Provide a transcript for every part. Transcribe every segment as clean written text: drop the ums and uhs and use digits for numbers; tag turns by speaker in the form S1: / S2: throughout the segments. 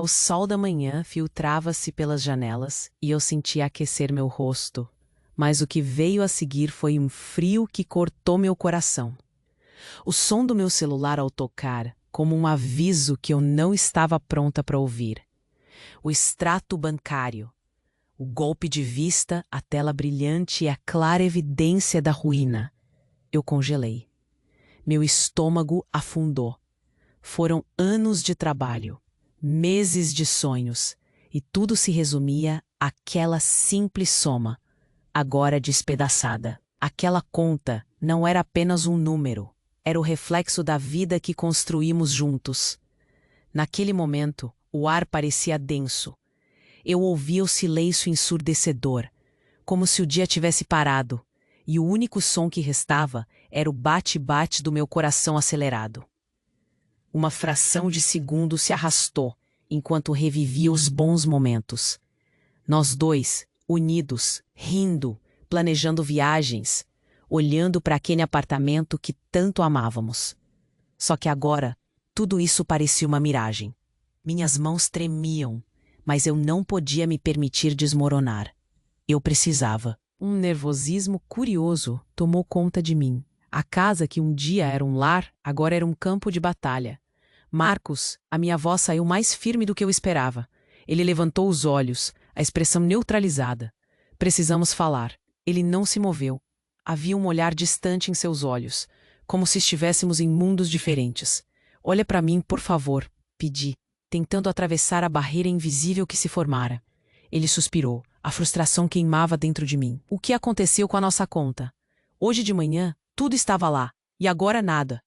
S1: O sol da manhã filtrava-se pelas janelas e eu sentia aquecer meu rosto. Mas o que veio a seguir foi um frio que cortou meu coração. O som do meu celular ao tocar, como um aviso que eu não estava pronta para ouvir. O extrato bancário, o golpe de vista, a tela brilhante e a clara evidência da ruína. Eu congelei. Meu estômago afundou. Foram anos de trabalho, meses de sonhos, e tudo se resumia àquela simples soma, agora despedaçada. Aquela conta não era apenas um número, era o reflexo da vida que construímos juntos. Naquele momento, o ar parecia denso. Eu ouvia o silêncio ensurdecedor, como se o dia tivesse parado, e o único som que restava era o bate-bate do meu coração acelerado. Uma fração de segundo se arrastou, enquanto revivia os bons momentos. Nós dois, unidos, rindo, planejando viagens, olhando para aquele apartamento que tanto amávamos. Só que agora, tudo isso parecia uma miragem. Minhas mãos tremiam, mas eu não podia me permitir desmoronar. Eu precisava. Um nervosismo curioso tomou conta de mim. A casa que um dia era um lar, agora era um campo de batalha. Marcos, a minha voz saiu mais firme do que eu esperava. Ele levantou os olhos, a expressão neutralizada. Precisamos falar. Ele não se moveu. Havia um olhar distante em seus olhos, como se estivéssemos em mundos diferentes. Olha para mim, por favor, pedi, tentando atravessar a barreira invisível que se formara. Ele suspirou. A frustração queimava dentro de mim. O que aconteceu com a nossa conta? Hoje de manhã, tudo estava lá, e agora nada.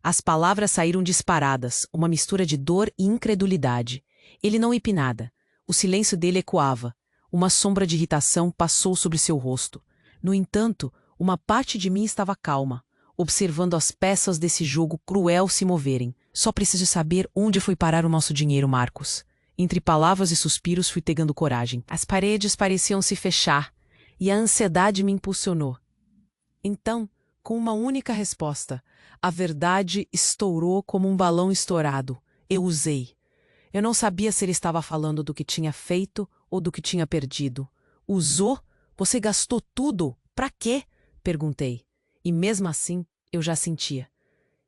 S1: As palavras saíram disparadas, uma mistura de dor e incredulidade. Ele não hipe nada. O silêncio dele ecoava. Uma sombra de irritação passou sobre seu rosto. No entanto, uma parte de mim estava calma, observando as peças desse jogo cruel se moverem. Só preciso saber onde foi parar o nosso dinheiro, Marcos. Entre palavras e suspiros fui pegando coragem. As paredes pareciam se fechar, e a ansiedade me impulsionou. Então, com uma única resposta, a verdade estourou como um balão estourado. Eu usei. Eu não sabia se ele estava falando do que tinha feito ou do que tinha perdido. Usou? Você gastou tudo? Pra quê? Perguntei. E mesmo assim, eu já sentia.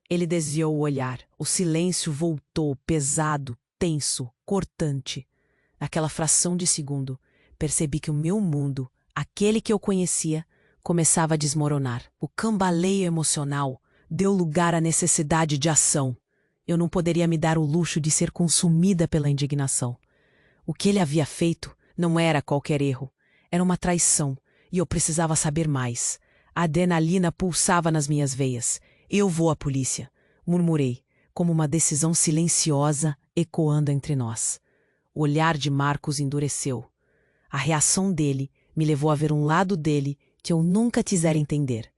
S1: Ele desviou o olhar. O silêncio voltou, pesado, tenso, cortante. Naquela fração de segundo, percebi que o meu mundo, aquele que eu conhecia, começava a desmoronar. O cambaleio emocional deu lugar à necessidade de ação. Eu não poderia me dar o luxo de ser consumida pela indignação. O que ele havia feito não era qualquer erro. Era uma traição, e eu precisava saber mais. A adrenalina pulsava nas minhas veias. Eu vou à polícia, murmurei, como uma decisão silenciosa ecoando entre nós. O olhar de Marcos endureceu. A reação dele me levou a ver um lado dele que eu nunca quisera entender.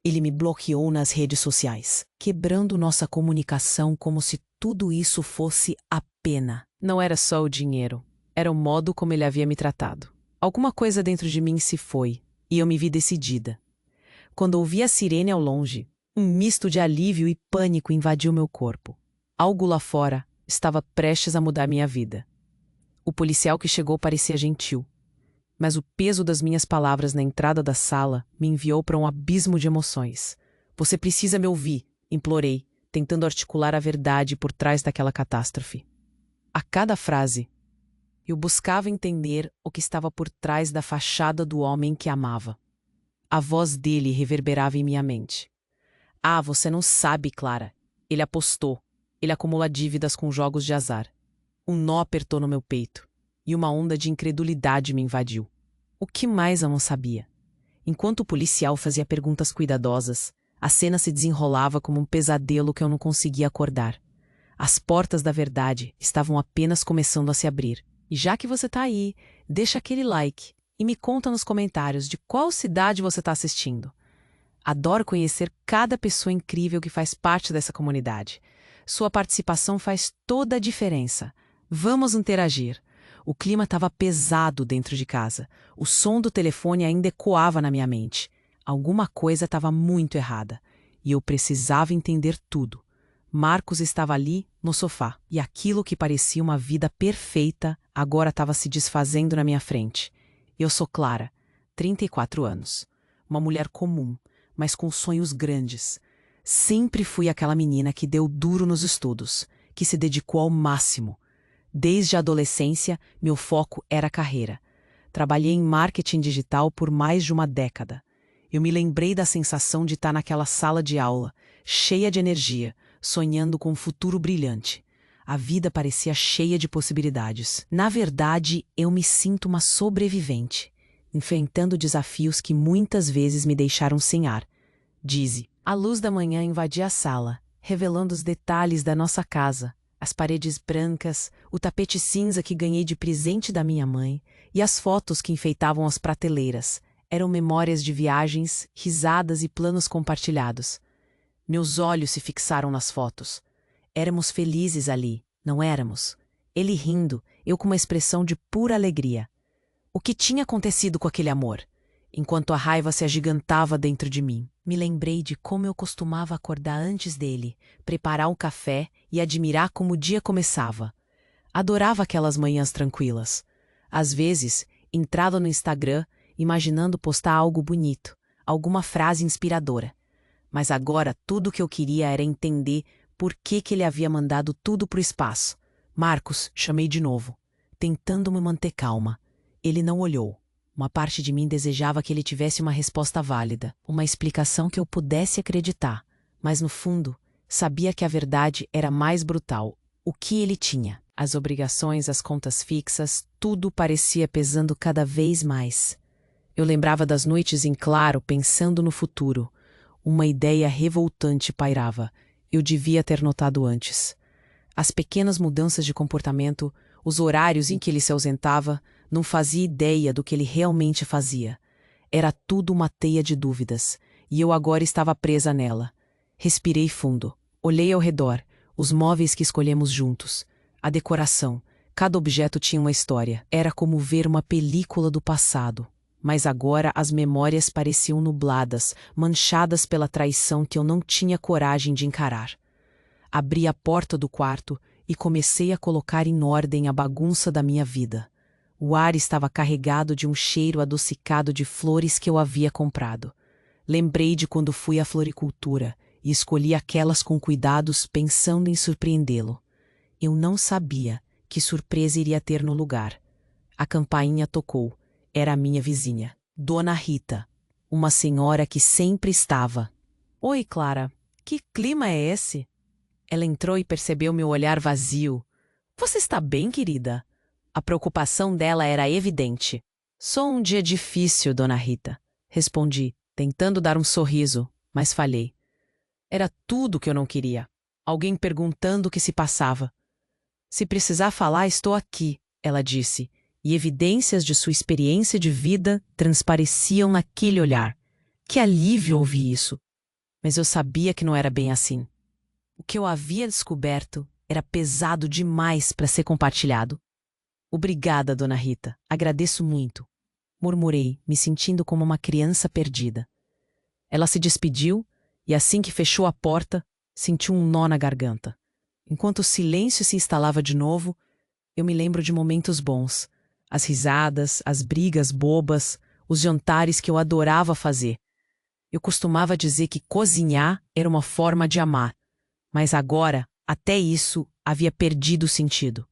S1: Ele me bloqueou nas redes sociais, quebrando nossa comunicação como se tudo isso fosse a pena. Não era só o dinheiro, era o modo como ele havia me tratado. Alguma coisa dentro de mim se foi, e eu me vi decidida. Quando ouvi a sirene ao longe, um misto de alívio e pânico invadiu meu corpo. Algo lá fora estava prestes a mudar minha vida. O policial que chegou parecia gentil, mas o peso das minhas palavras na entrada da sala me enviou para um abismo de emoções. Você precisa me ouvir, implorei, tentando articular a verdade por trás daquela catástrofe. A cada frase, eu buscava entender o que estava por trás da fachada do homem que amava. A voz dele reverberava em minha mente. Ah, você não sabe, Clara. Ele apostou. Ele acumula dívidas com jogos de azar. Um nó apertou no meu peito, e uma onda de incredulidade me invadiu. O que mais eu não sabia? Enquanto o policial fazia perguntas cuidadosas, a cena se desenrolava como um pesadelo que eu não conseguia acordar. As portas da verdade estavam apenas começando a se abrir. E já que você tá aí, deixa aquele like e me conta nos comentários de qual cidade você está assistindo. Adoro conhecer cada pessoa incrível que faz parte dessa comunidade. Sua participação faz toda a diferença. Vamos interagir. O clima estava pesado dentro de casa. O som do telefone ainda ecoava na minha mente. Alguma coisa estava muito errada. E eu precisava entender tudo. Marcos estava ali no sofá, e aquilo que parecia uma vida perfeita agora estava se desfazendo na minha frente. Eu sou Clara, 34 anos, uma mulher comum, mas com sonhos grandes. Sempre fui aquela menina que deu duro nos estudos, que se dedicou ao máximo. Desde a adolescência, meu foco era a carreira. Trabalhei em marketing digital por mais de uma década. Eu me lembrei da sensação de estar naquela sala de aula, cheia de energia, sonhando com um futuro brilhante. A vida parecia cheia de possibilidades. Na verdade, eu me sinto uma sobrevivente, enfrentando desafios que muitas vezes me deixaram sem ar. Dize. A luz da manhã invadia a sala, revelando os detalhes da nossa casa. As paredes brancas, o tapete cinza que ganhei de presente da minha mãe e as fotos que enfeitavam as prateleiras. Eram memórias de viagens, risadas e planos compartilhados. Meus olhos se fixaram nas fotos. Éramos felizes ali, não éramos? Ele rindo, eu com uma expressão de pura alegria. O que tinha acontecido com aquele amor? Enquanto a raiva se agigantava dentro de mim, me lembrei de como eu costumava acordar antes dele, preparar um café e admirar como o dia começava. Adorava aquelas manhãs tranquilas. Às vezes, entrava no Instagram, imaginando postar algo bonito, alguma frase inspiradora. Mas agora tudo o que eu queria era entender por que ele havia mandado tudo pro espaço. Marcos, chamei de novo, tentando me manter calma. Ele não olhou. Uma parte de mim desejava que ele tivesse uma resposta válida, uma explicação que eu pudesse acreditar, mas no fundo, sabia que a verdade era mais brutal. O que ele tinha? As obrigações, as contas fixas, tudo parecia pesando cada vez mais. Eu lembrava das noites em claro, pensando no futuro. Uma ideia revoltante pairava. Eu devia ter notado antes. As pequenas mudanças de comportamento, os horários em que ele se ausentava, não fazia ideia do que ele realmente fazia. Era tudo uma teia de dúvidas, e eu agora estava presa nela. Respirei fundo. Olhei ao redor, os móveis que escolhemos juntos, a decoração. Cada objeto tinha uma história. Era como ver uma película do passado. Mas agora as memórias pareciam nubladas, manchadas pela traição que eu não tinha coragem de encarar. Abri a porta do quarto e comecei a colocar em ordem a bagunça da minha vida. O ar estava carregado de um cheiro adocicado de flores que eu havia comprado. Lembrei de quando fui à floricultura e escolhi aquelas com cuidados pensando em surpreendê-lo. Eu não sabia que surpresa iria ter no lugar. A campainha tocou. Era a minha vizinha, Dona Rita, uma senhora que sempre estava. Oi, Clara, que clima é esse? Ela entrou e percebeu meu olhar vazio. Você está bem, querida? A preocupação dela era evidente. Só um dia difícil, Dona Rita, respondi, tentando dar um sorriso, mas falhei. Era tudo o que eu não queria. Alguém perguntando o que se passava. Se precisar falar, estou aqui, ela disse, e evidências de sua experiência de vida transpareciam naquele olhar. Que alívio ouvir isso! Mas eu sabia que não era bem assim. O que eu havia descoberto era pesado demais para ser compartilhado. Obrigada, Dona Rita. Agradeço muito. Murmurei, me sentindo como uma criança perdida. Ela se despediu e, assim que fechou a porta, senti um nó na garganta. Enquanto o silêncio se instalava de novo, eu me lembro de momentos bons. As risadas, as brigas bobas, os jantares que eu adorava fazer. Eu costumava dizer que cozinhar era uma forma de amar, mas agora, até isso, havia perdido o sentido.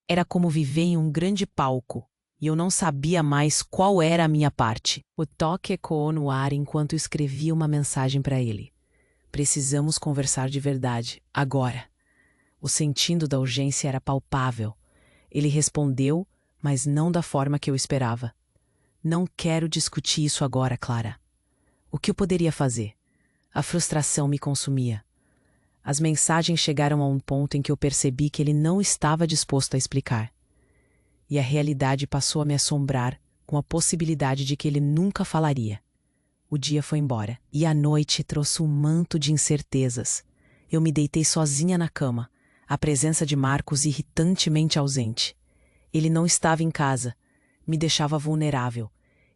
S1: Era como viver em um grande palco, e eu não sabia mais qual era a minha parte. O toque ecoou no ar enquanto escrevia uma mensagem para ele. Precisamos conversar de verdade, agora. O sentido da urgência era palpável. Ele respondeu, mas não da forma que eu esperava. Não quero discutir isso agora, Clara. O que eu poderia fazer? A frustração me consumia. As mensagens chegaram a um ponto em que eu percebi que ele não estava disposto a explicar. E a realidade passou a me assombrar com a possibilidade de que ele nunca falaria. O dia foi embora, e a noite trouxe um manto de incertezas. Eu me deitei sozinha na cama, a presença de Marcos irritantemente ausente. Ele não estava em casa, me deixava vulnerável,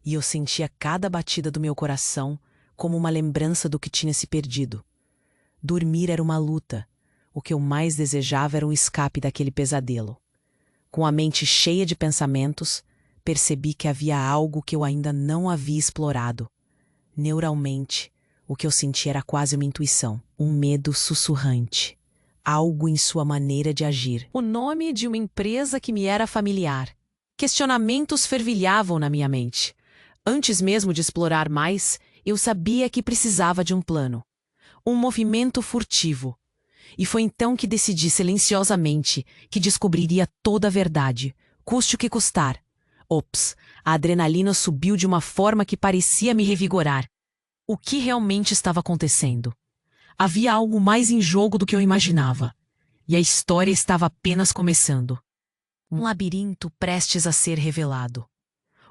S1: e eu sentia cada batida do meu coração como uma lembrança do que tinha se perdido. Dormir era uma luta. O que eu mais desejava era um escape daquele pesadelo. Com a mente cheia de pensamentos, percebi que havia algo que eu ainda não havia explorado. Neuralmente, o que eu sentia era quase uma intuição, um medo sussurrante. Algo em sua maneira de agir. O nome de uma empresa que me era familiar. Questionamentos fervilhavam na minha mente. Antes mesmo de explorar mais, eu sabia que precisava de um plano. Um movimento furtivo. E foi então que decidi silenciosamente que descobriria toda a verdade, custe o que custar. Ops, a adrenalina subiu de uma forma que parecia me revigorar. O que realmente estava acontecendo? Havia algo mais em jogo do que eu imaginava. E a história estava apenas começando. Um labirinto prestes a ser revelado.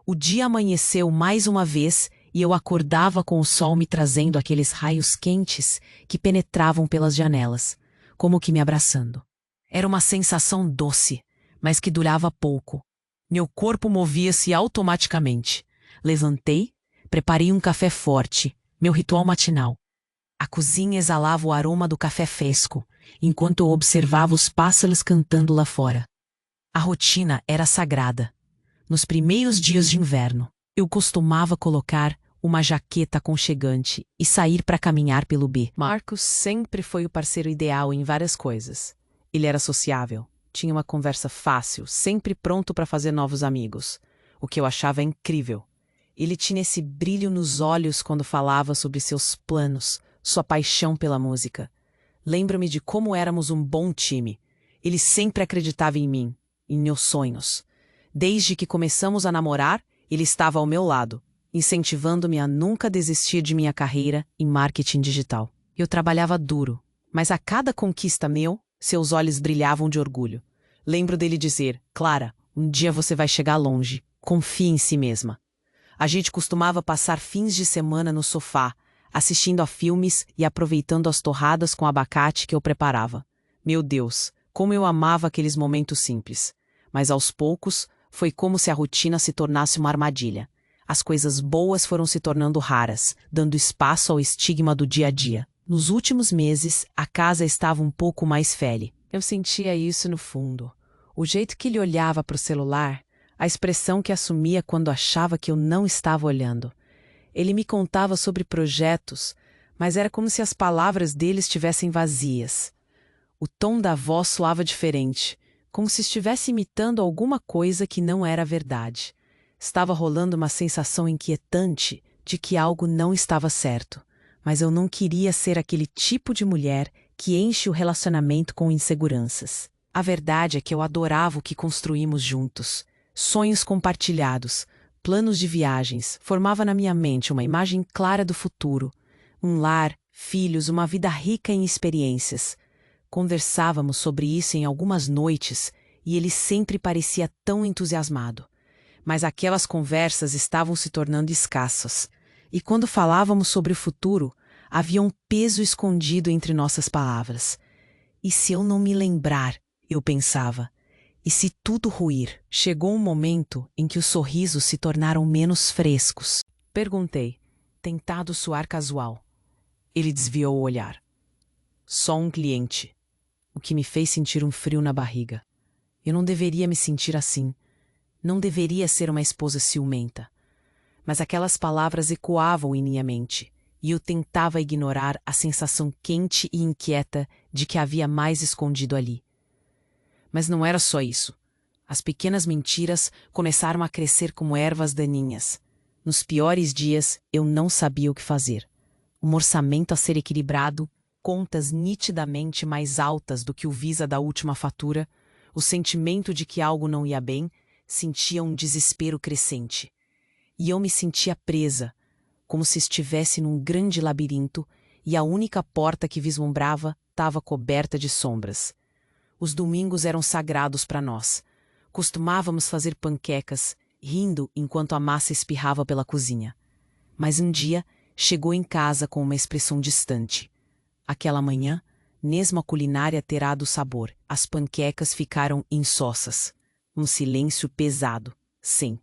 S1: O dia amanheceu mais uma vez e eu acordava com o sol me trazendo aqueles raios quentes que penetravam pelas janelas, como que me abraçando. Era uma sensação doce, mas que durava pouco. Meu corpo movia-se automaticamente. Levantei, preparei um café forte, meu ritual matinal. A cozinha exalava o aroma do café fresco, enquanto eu observava os pássaros cantando lá fora. A rotina era sagrada. Nos primeiros dias de inverno, eu costumava colocar uma jaqueta aconchegante e sair para caminhar pelo B. Marcos sempre foi o parceiro ideal em várias coisas. Ele era sociável, tinha uma conversa fácil, sempre pronto para fazer novos amigos, o que eu achava incrível. Ele tinha esse brilho nos olhos quando falava sobre seus planos, sua paixão pela música. Lembro-me de como éramos um bom time. Ele sempre acreditava em mim, em meus sonhos. Desde que começamos a namorar, ele estava ao meu lado, incentivando-me a nunca desistir de minha carreira em marketing digital. Eu trabalhava duro, mas a cada conquista meu, seus olhos brilhavam de orgulho. Lembro dele dizer: Clara, um dia você vai chegar longe, confie em si mesma. A gente costumava passar fins de semana no sofá, assistindo a filmes e aproveitando as torradas com abacate que eu preparava. Meu Deus, como eu amava aqueles momentos simples. Mas aos poucos, foi como se a rotina se tornasse uma armadilha. As coisas boas foram se tornando raras, dando espaço ao estigma do dia a dia. Nos últimos meses, a casa estava um pouco mais velha. Eu sentia isso no fundo. O jeito que ele olhava para o celular, a expressão que assumia quando achava que eu não estava olhando. Ele me contava sobre projetos, mas era como se as palavras dele estivessem vazias. O tom da voz soava diferente, como se estivesse imitando alguma coisa que não era verdade. Estava rolando uma sensação inquietante de que algo não estava certo, mas eu não queria ser aquele tipo de mulher que enche o relacionamento com inseguranças. A verdade é que eu adorava o que construímos juntos. Sonhos compartilhados, planos de viagens, formava na minha mente uma imagem clara do futuro. Um lar, filhos, uma vida rica em experiências. Conversávamos sobre isso em algumas noites e ele sempre parecia tão entusiasmado. Mas aquelas conversas estavam se tornando escassas. E quando falávamos sobre o futuro, havia um peso escondido entre nossas palavras. E se eu não me lembrar, eu pensava, e se tudo ruir? Chegou um momento em que os sorrisos se tornaram menos frescos. Perguntei, tentado soar casual. Ele desviou o olhar. Só um cliente. O que me fez sentir um frio na barriga. Eu não deveria me sentir assim. Não deveria ser uma esposa ciumenta. Mas aquelas palavras ecoavam em minha mente, e eu tentava ignorar a sensação quente e inquieta de que havia mais escondido ali. Mas não era só isso. As pequenas mentiras começaram a crescer como ervas daninhas. Nos piores dias, eu não sabia o que fazer. Um orçamento a ser equilibrado, contas nitidamente mais altas do que o Visa da última fatura, o sentimento de que algo não ia bem, sentia um desespero crescente. E eu me sentia presa, como se estivesse num grande labirinto e a única porta que vislumbrava estava coberta de sombras. Os domingos eram sagrados para nós. Costumávamos fazer panquecas, rindo enquanto a massa espirrava pela cozinha. Mas um dia chegou em casa com uma expressão distante. Aquela manhã, mesmo a culinária terá do sabor. As panquecas ficaram insossas. Um silêncio pesado. Sim.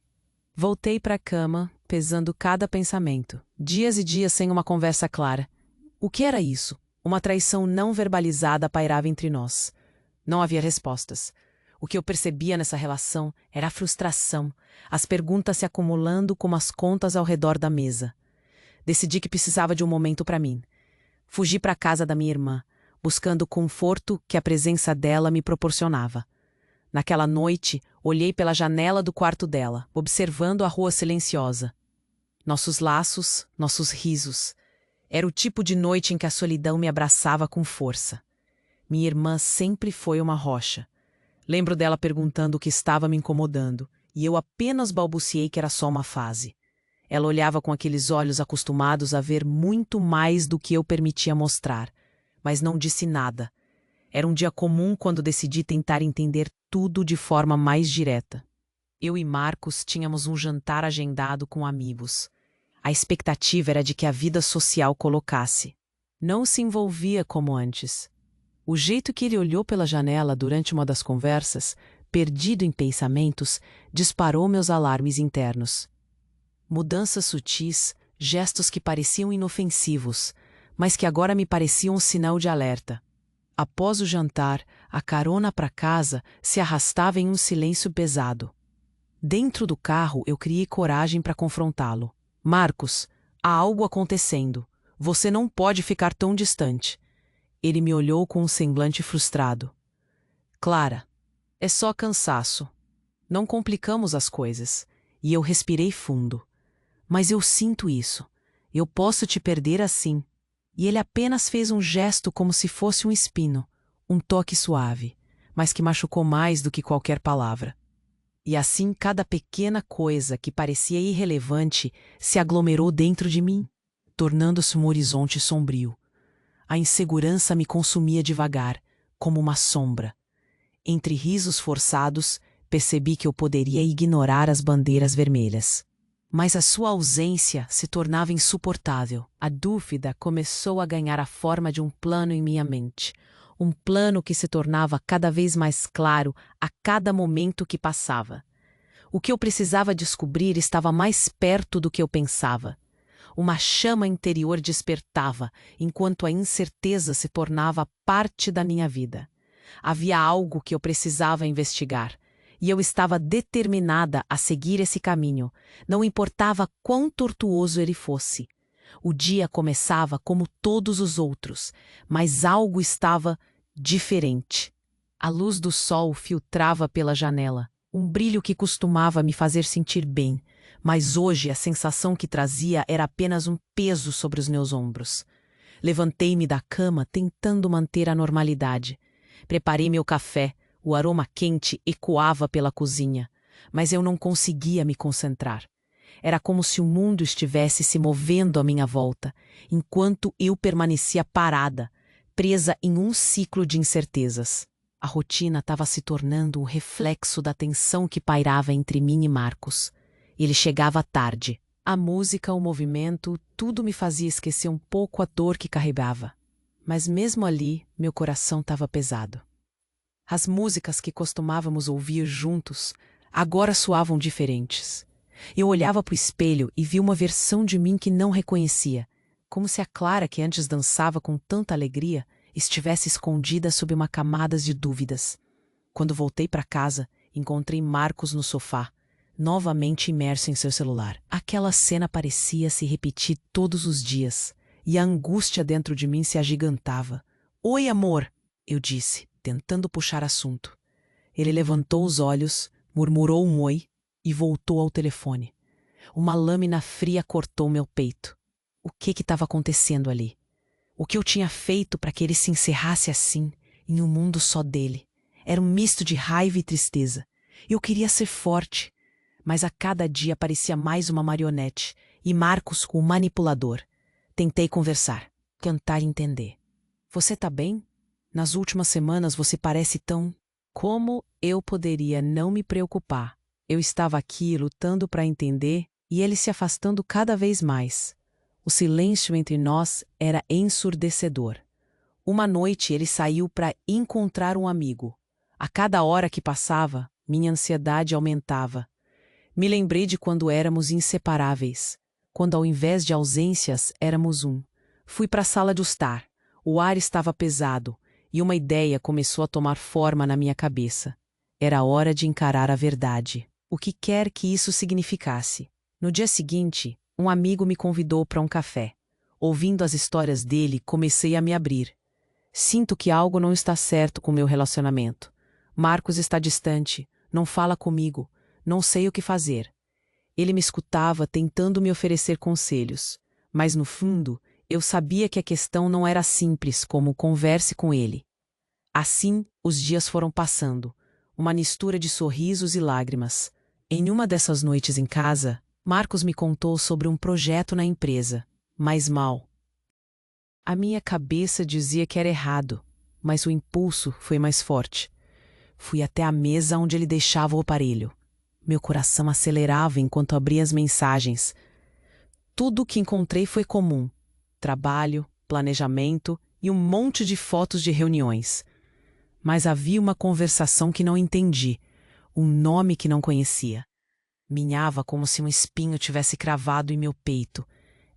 S1: Voltei para a cama, pesando cada pensamento. Dias e dias sem uma conversa clara. O que era isso? Uma traição não verbalizada pairava entre nós. Não havia respostas. O que eu percebia nessa relação era a frustração, as perguntas se acumulando como as contas ao redor da mesa. Decidi que precisava de um momento para mim. Fugi para a casa da minha irmã, buscando o conforto que a presença dela me proporcionava. Naquela noite, olhei pela janela do quarto dela, observando a rua silenciosa. Nossos laços, nossos risos. Era o tipo de noite em que a solidão me abraçava com força. Minha irmã sempre foi uma rocha. Lembro dela perguntando o que estava me incomodando, e eu apenas balbuciei que era só uma fase. Ela olhava com aqueles olhos acostumados a ver muito mais do que eu permitia mostrar, mas não disse nada. Era um dia comum quando decidi tentar entender tudo de forma mais direta. Eu e Marcos tínhamos um jantar agendado com amigos. A expectativa era de que a vida social colocasse. Não se envolvia como antes. O jeito que ele olhou pela janela durante uma das conversas, perdido em pensamentos, disparou meus alarmes internos. Mudanças sutis, gestos que pareciam inofensivos, mas que agora me pareciam um sinal de alerta. Após o jantar, a carona para casa se arrastava em um silêncio pesado. Dentro do carro, eu criei coragem para confrontá-lo. Marcos, há algo acontecendo. Você não pode ficar tão distante. Ele me olhou com um semblante frustrado. Clara, é só cansaço. Não complicamos as coisas. E eu respirei fundo. Mas eu sinto isso. Eu posso te perder assim. E ele apenas fez um gesto como se fosse um espino, um toque suave, mas que machucou mais do que qualquer palavra. E assim cada pequena coisa que parecia irrelevante se aglomerou dentro de mim, tornando-se um horizonte sombrio. A insegurança me consumia devagar, como uma sombra. Entre risos forçados, percebi que eu poderia ignorar as bandeiras vermelhas. Mas a sua ausência se tornava insuportável. A dúvida começou a ganhar a forma de um plano em minha mente. Um plano que se tornava cada vez mais claro a cada momento que passava. O que eu precisava descobrir estava mais perto do que eu pensava. Uma chama interior despertava, enquanto a incerteza se tornava parte da minha vida. Havia algo que eu precisava investigar. E eu estava determinada a seguir esse caminho, não importava quão tortuoso ele fosse. O dia começava como todos os outros, mas algo estava diferente. A luz do sol filtrava pela janela, um brilho que costumava me fazer sentir bem, mas hoje a sensação que trazia era apenas um peso sobre os meus ombros. Levantei-me da cama tentando manter a normalidade. Preparei meu café. O aroma quente ecoava pela cozinha, mas eu não conseguia me concentrar. Era como se o mundo estivesse se movendo à minha volta, enquanto eu permanecia parada, presa em um ciclo de incertezas. A rotina estava se tornando um reflexo da tensão que pairava entre mim e Marcos. Ele chegava tarde. A música, o movimento, tudo me fazia esquecer um pouco a dor que carregava. Mas mesmo ali, meu coração estava pesado. As músicas que costumávamos ouvir juntos agora soavam diferentes. Eu olhava para o espelho e vi uma versão de mim que não reconhecia, como se a Clara que antes dançava com tanta alegria estivesse escondida sob uma camada de dúvidas. Quando voltei para casa, encontrei Marcos no sofá, novamente imerso em seu celular. Aquela cena parecia se repetir todos os dias, e a angústia dentro de mim se agigantava. "Oi, amor", eu disse, tentando puxar assunto. Ele levantou os olhos, murmurou um oi e voltou ao telefone. Uma lâmina fria cortou meu peito. O que estava acontecendo ali? O que eu tinha feito para que ele se encerrasse assim, em um mundo só dele? Era um misto de raiva e tristeza. Eu queria ser forte, mas a cada dia parecia mais uma marionete, e Marcos o manipulador. Tentei conversar, tentar entender. "Você tá bem? Nas últimas semanas você parece tão..." Como eu poderia não me preocupar? Eu estava aqui lutando para entender e ele se afastando cada vez mais. O silêncio entre nós era ensurdecedor. Uma noite ele saiu para encontrar um amigo. A cada hora que passava, minha ansiedade aumentava. Me lembrei de quando éramos inseparáveis, quando ao invés de ausências éramos um. Fui para a sala de estar. O ar estava pesado e uma ideia começou a tomar forma na minha cabeça. Era hora de encarar a verdade, o que quer que isso significasse. No dia seguinte, um amigo me convidou para um café. Ouvindo as histórias dele, comecei a me abrir. Sinto que algo não está certo com meu relacionamento. Marcos está distante, não fala comigo, não sei o que fazer. Ele me escutava tentando me oferecer conselhos, mas no fundo, eu sabia que a questão não era simples como converse com ele. Assim, os dias foram passando, uma mistura de sorrisos e lágrimas. Em uma dessas noites em casa, Marcos me contou sobre um projeto na empresa, mas mal. A minha cabeça dizia que era errado, mas o impulso foi mais forte. Fui até a mesa onde ele deixava o aparelho. Meu coração acelerava enquanto abria as mensagens. Tudo o que encontrei foi comum: trabalho, planejamento e um monte de fotos de reuniões. Mas havia uma conversação que não entendi, um nome que não conhecia. Minhava como se um espinho tivesse cravado em meu peito.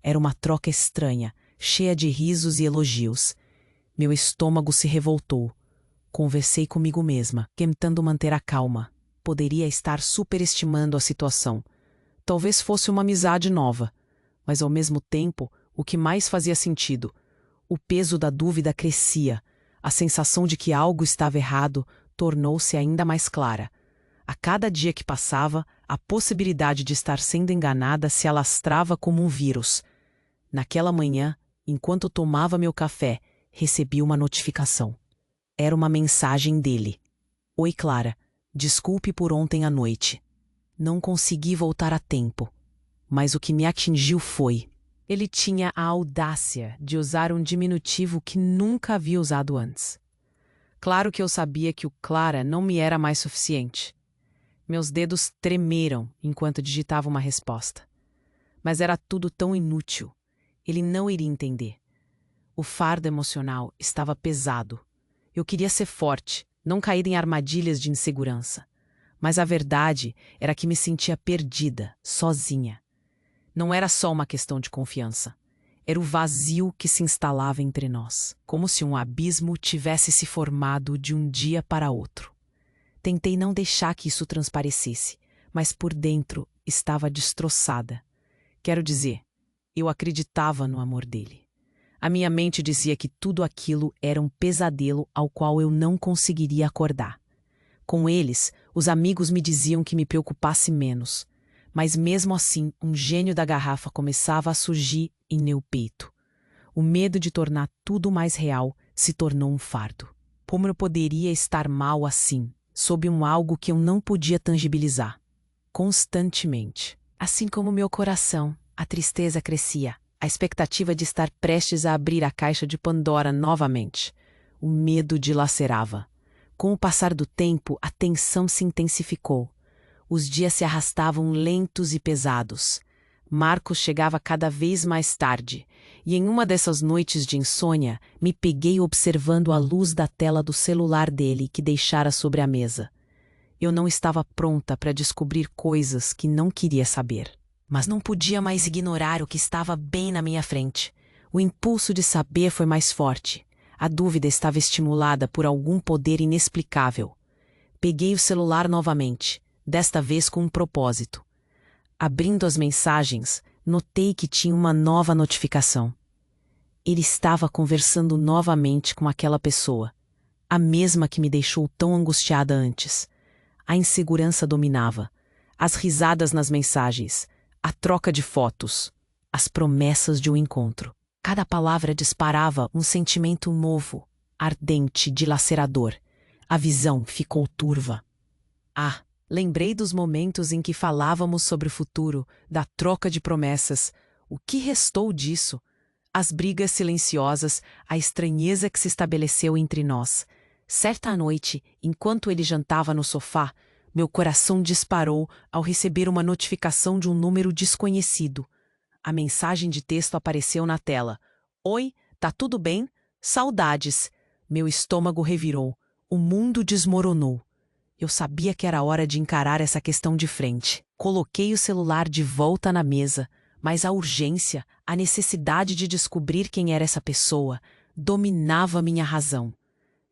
S1: Era uma troca estranha, cheia de risos e elogios. Meu estômago se revoltou. Conversei comigo mesma, tentando manter a calma. Poderia estar superestimando a situação. Talvez fosse uma amizade nova, mas ao mesmo tempo, o que mais fazia sentido? O peso da dúvida crescia. A sensação de que algo estava errado tornou-se ainda mais clara. A cada dia que passava, a possibilidade de estar sendo enganada se alastrava como um vírus. Naquela manhã, enquanto tomava meu café, recebi uma notificação. Era uma mensagem dele. Oi, Clara. Desculpe por ontem à noite. Não consegui voltar a tempo. Mas o que me atingiu foi: ele tinha a audácia de usar um diminutivo que nunca havia usado antes. Claro que eu sabia que o Clara não me era mais suficiente. Meus dedos tremeram enquanto digitava uma resposta. Mas era tudo tão inútil. Ele não iria entender. O fardo emocional estava pesado. Eu queria ser forte, não cair em armadilhas de insegurança. Mas a verdade era que me sentia perdida, sozinha. Não era só uma questão de confiança. Era o vazio que se instalava entre nós, como se um abismo tivesse se formado de um dia para outro. Tentei não deixar que isso transparecesse, mas por dentro estava destroçada. Quero dizer, eu acreditava no amor dele. A minha mente dizia que tudo aquilo era um pesadelo ao qual eu não conseguiria acordar. Com eles, os amigos me diziam que me preocupasse menos. Mas mesmo assim, um gênio da garrafa começava a surgir em meu peito. O medo de tornar tudo mais real se tornou um fardo. Como eu poderia estar mal assim, sob um algo que eu não podia tangibilizar? Constantemente. Assim como meu coração, a tristeza crescia. A expectativa de estar prestes a abrir a caixa de Pandora novamente. O medo dilacerava. Com o passar do tempo, a tensão se intensificou. Os dias se arrastavam lentos e pesados. Marcos chegava cada vez mais tarde, e em uma dessas noites de insônia, me peguei observando a luz da tela do celular dele que deixara sobre a mesa. Eu não estava pronta para descobrir coisas que não queria saber. Mas não podia mais ignorar o que estava bem na minha frente. O impulso de saber foi mais forte. A dúvida estava estimulada por algum poder inexplicável. Peguei o celular novamente, desta vez com um propósito. Abrindo as mensagens, notei que tinha uma nova notificação. Ele estava conversando novamente com aquela pessoa, a mesma que me deixou tão angustiada antes. A insegurança dominava, as risadas nas mensagens, a troca de fotos, as promessas de um encontro. Cada palavra disparava um sentimento novo, ardente, dilacerador. A visão ficou turva. Lembrei dos momentos em que falávamos sobre o futuro, da troca de promessas. O que restou disso? As brigas silenciosas, a estranheza que se estabeleceu entre nós. Certa noite, enquanto ele jantava no sofá, meu coração disparou ao receber uma notificação de um número desconhecido. A mensagem de texto apareceu na tela. Oi, tá tudo bem? Saudades. Meu estômago revirou. O mundo desmoronou. Eu sabia que era hora de encarar essa questão de frente. Coloquei o celular de volta na mesa, mas a urgência, a necessidade de descobrir quem era essa pessoa, dominava minha razão.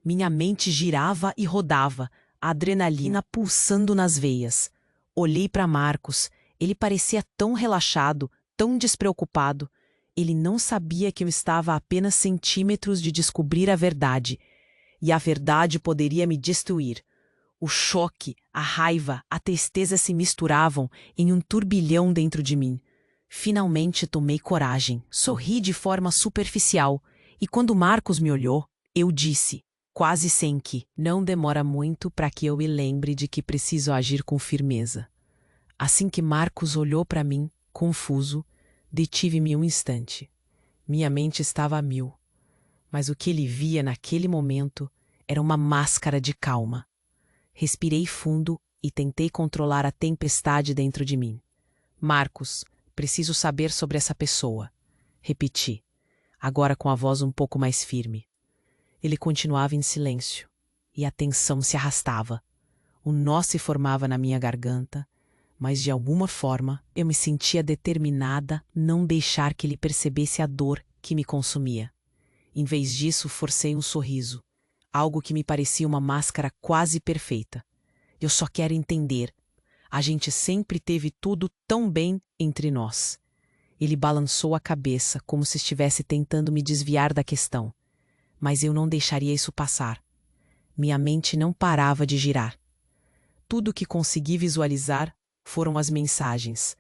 S1: Minha mente girava e rodava, a adrenalina pulsando nas veias. Olhei para Marcos. Ele parecia tão relaxado, tão despreocupado. Ele não sabia que eu estava a apenas centímetros de descobrir a verdade. E a verdade poderia me destruir. O choque, a raiva, a tristeza se misturavam em um turbilhão dentro de mim. Finalmente tomei coragem, sorri de forma superficial, e quando Marcos me olhou, eu disse, quase sem que, não demora muito para que eu me lembre de que preciso agir com firmeza. Assim que Marcos olhou para mim, confuso, detive-me um instante. Minha mente estava a mil, mas o que ele via naquele momento era uma máscara de calma. Respirei fundo e tentei controlar a tempestade dentro de mim. Marcos, preciso saber sobre essa pessoa. Repeti, agora com a voz um pouco mais firme. Ele continuava em silêncio, e a tensão se arrastava. Um nó se formava na minha garganta, mas de alguma forma eu me sentia determinada a não deixar que ele percebesse a dor que me consumia. Em vez disso, forcei um sorriso, algo que me parecia uma máscara quase perfeita. Eu só quero entender. A gente sempre teve tudo tão bem entre nós. Ele balançou a cabeça como se estivesse tentando me desviar da questão. Mas eu não deixaria isso passar. Minha mente não parava de girar. Tudo o que consegui visualizar foram as mensagens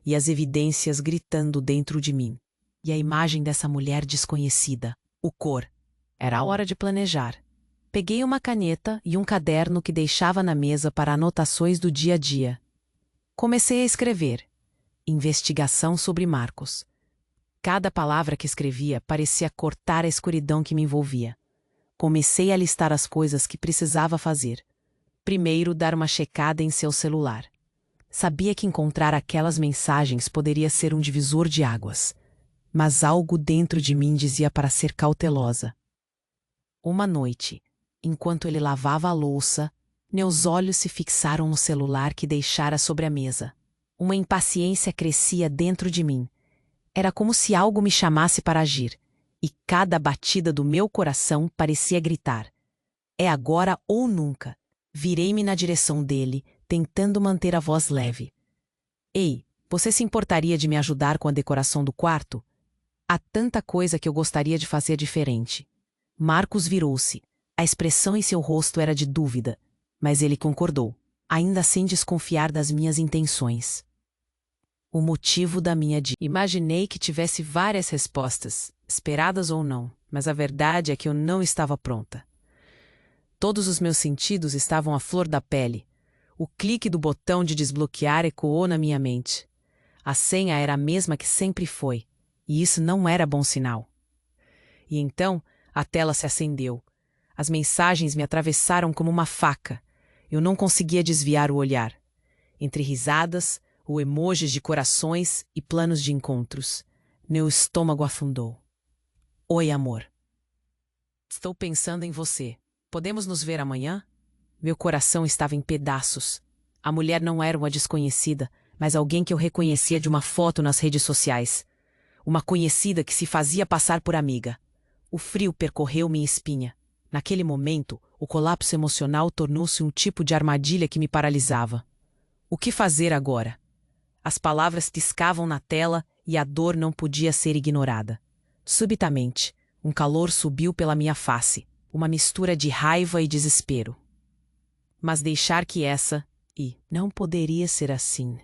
S1: e as evidências gritando dentro de mim. E a imagem dessa mulher desconhecida, o cor. Era a hora de planejar. Peguei uma caneta e um caderno que deixava na mesa para anotações do dia a dia. Comecei a escrever. Investigação sobre Marcos. Cada palavra que escrevia parecia cortar a escuridão que me envolvia. Comecei a listar as coisas que precisava fazer. Primeiro, dar uma checada em seu celular. Sabia que encontrar aquelas mensagens poderia ser um divisor de águas. Mas algo dentro de mim dizia para ser cautelosa. Uma noite, enquanto ele lavava a louça, meus olhos se fixaram no celular que deixara sobre a mesa. Uma impaciência crescia dentro de mim. Era como se algo me chamasse para agir, e cada batida do meu coração parecia gritar. É agora ou nunca. Virei-me na direção dele, tentando manter a voz leve. Ei, você se importaria de me ajudar com a decoração do quarto? Há tanta coisa que eu gostaria de fazer diferente. Marcos virou-se. A expressão em seu rosto era de dúvida, mas ele concordou, ainda sem desconfiar das minhas intenções. O motivo da minha Imaginei que tivesse várias respostas, esperadas ou não, mas a verdade é que eu não estava pronta. Todos os meus sentidos estavam à flor da pele. O clique do botão de desbloquear ecoou na minha mente. A senha era a mesma que sempre foi, e isso não era bom sinal. E então, a tela se acendeu. As mensagens me atravessaram como uma faca. Eu não conseguia desviar o olhar. Entre risadas, o emojis de corações e planos de encontros, meu estômago afundou. Oi, amor. Estou pensando em você. Podemos nos ver amanhã? Meu coração estava em pedaços. A mulher não era uma desconhecida, mas alguém que eu reconhecia de uma foto nas redes sociais. Uma conhecida que se fazia passar por amiga. O frio percorreu minha espinha. Naquele momento, o colapso emocional tornou-se um tipo de armadilha que me paralisava. O que fazer agora? As palavras piscavam na tela e a dor não podia ser ignorada. Subitamente, um calor subiu pela minha face, uma mistura de raiva e desespero. Mas deixar que não poderia ser assim.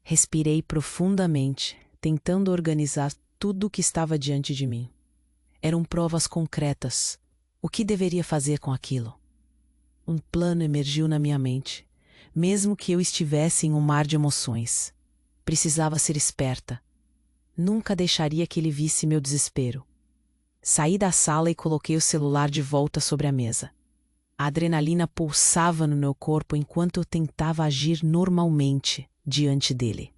S1: Respirei profundamente, tentando organizar tudo o que estava diante de mim. Eram provas concretas. O que deveria fazer com aquilo? Um plano emergiu na minha mente, mesmo que eu estivesse em um mar de emoções. Precisava ser esperta. Nunca deixaria que ele visse meu desespero. Saí da sala e coloquei o celular de volta sobre a mesa. A adrenalina pulsava no meu corpo enquanto eu tentava agir normalmente diante dele.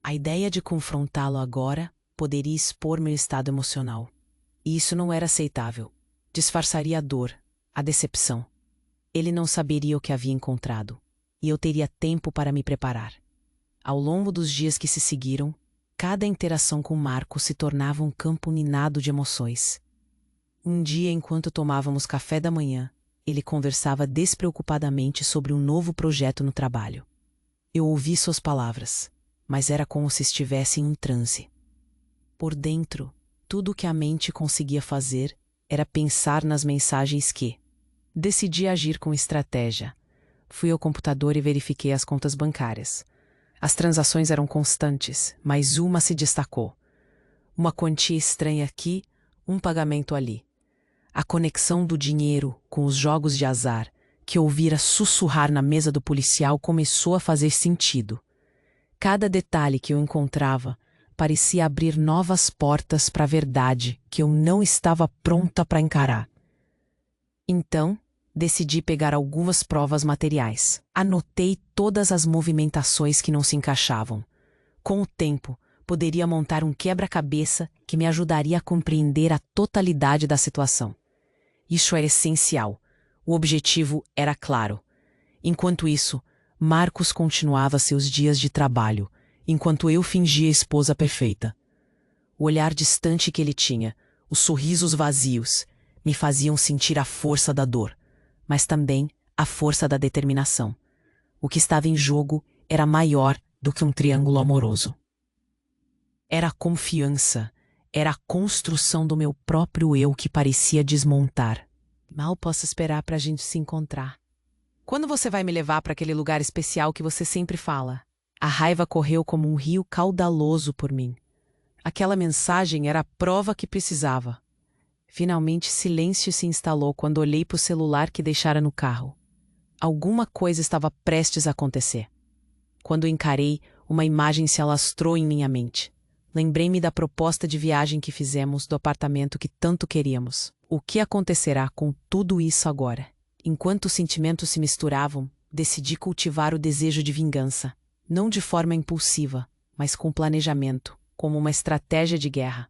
S1: A ideia de confrontá-lo agora poderia expor meu estado emocional. E isso não era aceitável. Disfarçaria a dor, a decepção. Ele não saberia o que havia encontrado, e eu teria tempo para me preparar. Ao longo dos dias que se seguiram, cada interação com Marco se tornava um campo minado de emoções. Um dia, enquanto tomávamos café da manhã, ele conversava despreocupadamente sobre um novo projeto no trabalho. Eu ouvi suas palavras, mas era como se estivesse em um transe. Por dentro, tudo o que a mente conseguia fazer era pensar nas mensagens que... Decidi agir com estratégia. Fui ao computador e verifiquei as contas bancárias. As transações eram constantes, mas uma se destacou. Uma quantia estranha aqui, um pagamento ali. A conexão do dinheiro com os jogos de azar, que ouvira sussurrar na mesa do policial, começou a fazer sentido. Cada detalhe que eu encontrava parecia abrir novas portas para a verdade que eu não estava pronta para encarar. Então, decidi pegar algumas provas materiais. Anotei todas as movimentações que não se encaixavam. Com o tempo, poderia montar um quebra-cabeça que me ajudaria a compreender a totalidade da situação. Isso era essencial. O objetivo era claro. Enquanto isso, Marcos continuava seus dias de trabalho, enquanto eu fingia a esposa perfeita. O olhar distante que ele tinha, os sorrisos vazios, me faziam sentir a força da dor, mas também a força da determinação. O que estava em jogo era maior do que um triângulo amoroso. Era a confiança, era a construção do meu próprio eu que parecia desmontar. Mal posso esperar para a gente se encontrar. Quando você vai me levar para aquele lugar especial que você sempre fala? A raiva correu como um rio caudaloso por mim. Aquela mensagem era a prova que precisava. Finalmente, silêncio se instalou quando olhei para o celular que deixara no carro. Alguma coisa estava prestes a acontecer. Quando encarei, uma imagem se alastrou em minha mente. Lembrei-me da proposta de viagem que fizemos, do apartamento que tanto queríamos. O que acontecerá com tudo isso agora? Enquanto os sentimentos se misturavam, decidi cultivar o desejo de vingança. Não de forma impulsiva, mas com planejamento, como uma estratégia de guerra.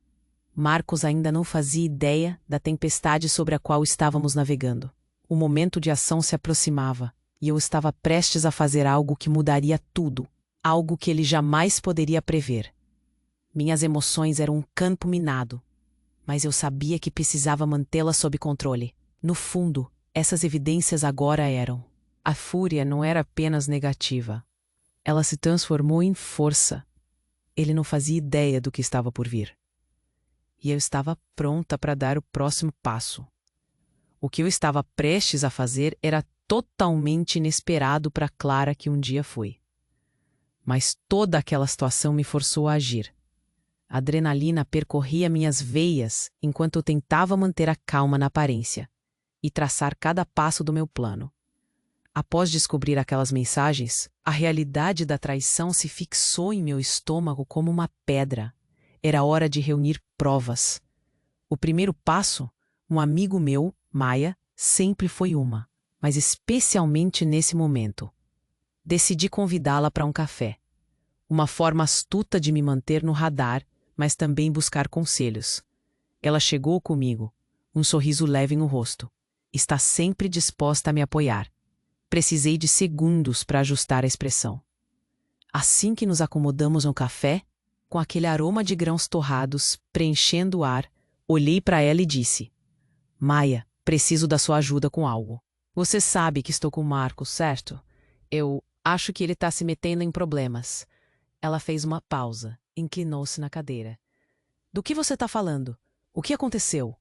S1: Marcos ainda não fazia ideia da tempestade sobre a qual estávamos navegando. O momento de ação se aproximava, e eu estava prestes a fazer algo que mudaria tudo, algo que ele jamais poderia prever. Minhas emoções eram um campo minado, mas eu sabia que precisava mantê-las sob controle. No fundo, essas evidências agora eram. A fúria não era apenas negativa. Ela se transformou em força. Ele não fazia ideia do que estava por vir. E eu estava pronta para dar o próximo passo. O que eu estava prestes a fazer era totalmente inesperado para Clara que um dia fui. Mas toda aquela situação me forçou a agir. A adrenalina percorria minhas veias enquanto eu tentava manter a calma na aparência e traçar cada passo do meu plano. Após descobrir aquelas mensagens, a realidade da traição se fixou em meu estômago como uma pedra. Era hora de reunir provas. O primeiro passo, um amigo meu, Maia, sempre foi uma, mas especialmente nesse momento. Decidi convidá-la para um café. Uma forma astuta de me manter no radar, mas também buscar conselhos. Ela chegou comigo, um sorriso leve no rosto. Está sempre disposta a me apoiar. Precisei de segundos para ajustar a expressão. Assim que nos acomodamos no café, com aquele aroma de grãos torrados preenchendo o ar, olhei para ela e disse: Maia, preciso da sua ajuda com algo. Você sabe que estou com o Marcos, certo? Eu acho que ele está se metendo em problemas. Ela fez uma pausa, inclinou-se na cadeira. Do que você está falando? O que aconteceu?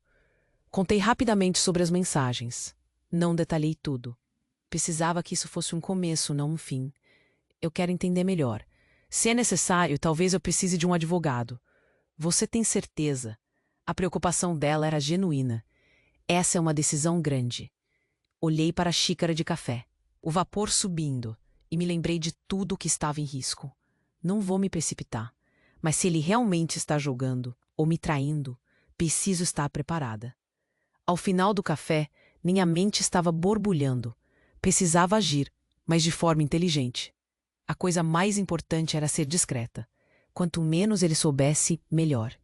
S1: Contei rapidamente sobre as mensagens. Não detalhei tudo. Precisava que isso fosse um começo, não um fim. Eu quero entender melhor. Se é necessário, talvez eu precise de um advogado. Você tem certeza? A preocupação dela era genuína. Essa é uma decisão grande. Olhei para a xícara de café, o vapor subindo, e me lembrei de tudo o que estava em risco. Não vou me precipitar, mas se ele realmente está jogando ou me traindo, preciso estar preparada. Ao final do café, minha mente estava borbulhando. Precisava agir, mas de forma inteligente. A coisa mais importante era ser discreta. Quanto menos ele soubesse, melhor.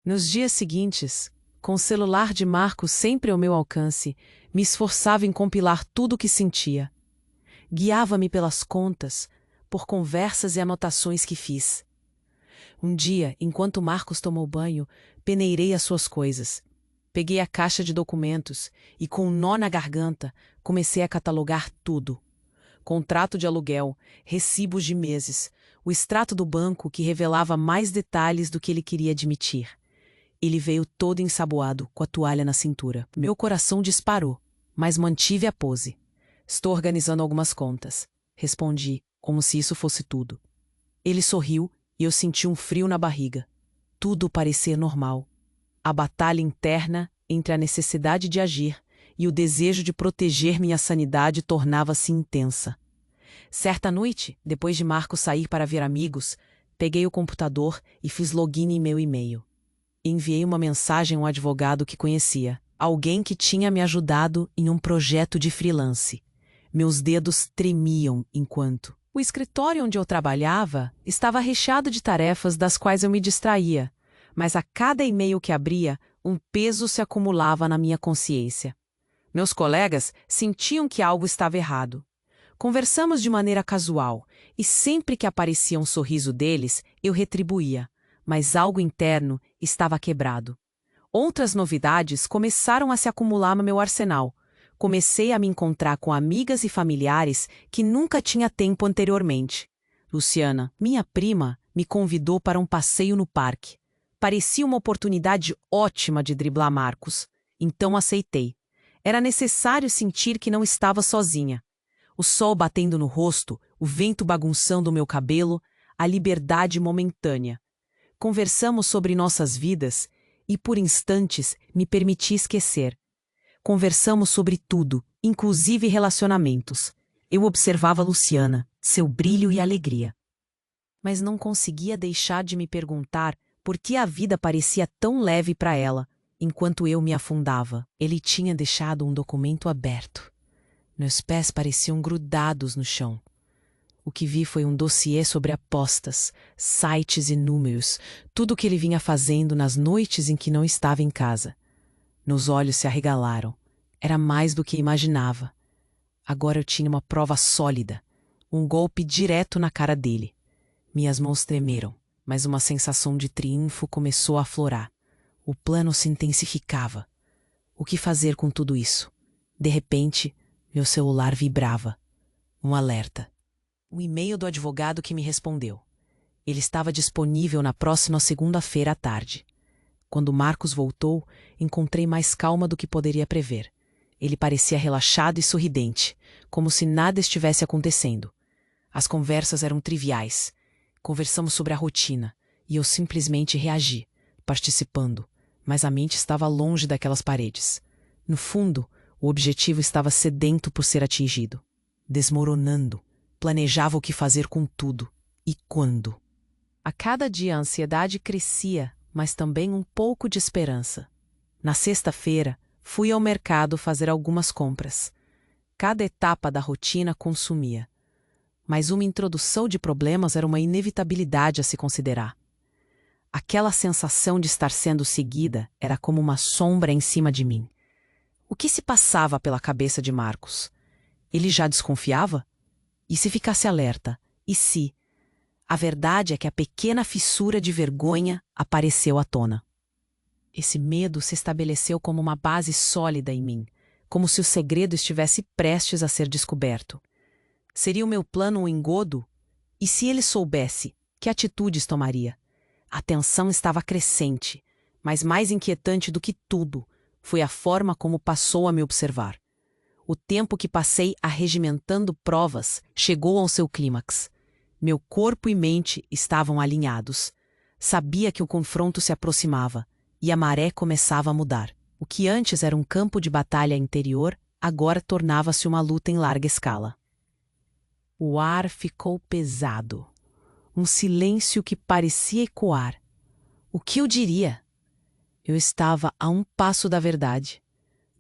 S1: Nos dias seguintes, com o celular de Marcos sempre ao meu alcance, me esforçava em compilar tudo o que sentia. Guiava-me pelas contas, por conversas e anotações que fiz. Um dia, enquanto Marcos tomou banho, peneirei as suas coisas. Peguei a caixa de documentos e, com um nó na garganta, comecei a catalogar tudo. Contrato de aluguel, recibos de meses, o extrato do banco que revelava mais detalhes do que ele queria admitir. Ele veio todo ensaboado, com a toalha na cintura. Meu coração disparou, mas mantive a pose. Estou organizando algumas contas, respondi, como se isso fosse tudo. Ele sorriu e eu senti um frio na barriga. Tudo parecia normal. A batalha interna entre a necessidade de agir e o desejo de proteger minha sanidade tornava-se intensa. Certa noite, depois de Marcos sair para ver amigos, peguei o computador e fiz login em meu e-mail. Enviei uma mensagem a um advogado que conhecia, alguém que tinha me ajudado em um projeto de freelance. Meus dedos tremiam enquanto... O escritório onde eu trabalhava estava recheado de tarefas das quais eu me distraía, mas a cada e-mail que abria, um peso se acumulava na minha consciência. Meus colegas sentiam que algo estava errado. Conversamos de maneira casual, e sempre que aparecia um sorriso deles, eu retribuía, mas algo interno estava quebrado. Outras novidades começaram a se acumular no meu arsenal. Comecei a me encontrar com amigas e familiares que nunca tinha tempo anteriormente. Luciana, minha prima, me convidou para um passeio no parque. Parecia uma oportunidade ótima de driblar Marcos, então aceitei. Era necessário sentir que não estava sozinha. O sol batendo no rosto, o vento bagunçando o meu cabelo, a liberdade momentânea. Conversamos sobre nossas vidas e, por instantes, me permiti esquecer. Conversamos sobre tudo, inclusive relacionamentos. Eu observava Luciana, seu brilho e alegria. Mas não conseguia deixar de me perguntar por que a vida parecia tão leve para ela, enquanto eu me afundava. Ele tinha deixado um documento aberto. Meus pés pareciam grudados no chão. O que vi foi um dossiê sobre apostas, sites e números, tudo o que ele vinha fazendo nas noites em que não estava em casa. Meus olhos se arregalaram. Era mais do que imaginava. Agora eu tinha uma prova sólida, um golpe direto na cara dele. Minhas mãos tremeram, mas uma sensação de triunfo começou a aflorar. O plano se intensificava. O que fazer com tudo isso? De repente, meu celular vibrava. Um alerta. O e-mail do advogado que me respondeu. Ele estava disponível na próxima segunda-feira à tarde. Quando Marcos voltou, encontrei mais calma do que poderia prever. Ele parecia relaxado e sorridente, como se nada estivesse acontecendo. As conversas eram triviais. Conversamos sobre a rotina, e eu simplesmente reagi, participando, mas a mente estava longe daquelas paredes. No fundo, o objetivo estava sedento por ser atingido. Desmoronando, planejava o que fazer com tudo, e quando. A cada dia a ansiedade crescia, mas também um pouco de esperança. Na sexta-feira, fui ao mercado fazer algumas compras. Cada etapa da rotina consumia. Mas uma introdução de problemas era uma inevitabilidade a se considerar. Aquela sensação de estar sendo seguida era como uma sombra em cima de mim. O que se passava pela cabeça de Marcos? Ele já desconfiava? E se ficasse alerta? E se... A verdade é que a pequena fissura de vergonha apareceu à tona. Esse medo se estabeleceu como uma base sólida em mim, como se o segredo estivesse prestes a ser descoberto. Seria o meu plano um engodo? E se ele soubesse, que atitudes tomaria? A tensão estava crescente, mas mais inquietante do que tudo foi a forma como passou a me observar. O tempo que passei arregimentando provas chegou ao seu clímax. Meu corpo e mente estavam alinhados. Sabia que o confronto se aproximava, e a maré começava a mudar. O que antes era um campo de batalha interior, agora tornava-se uma luta em larga escala. O ar ficou pesado. Um silêncio que parecia ecoar. O que eu diria? Eu estava a um passo da verdade,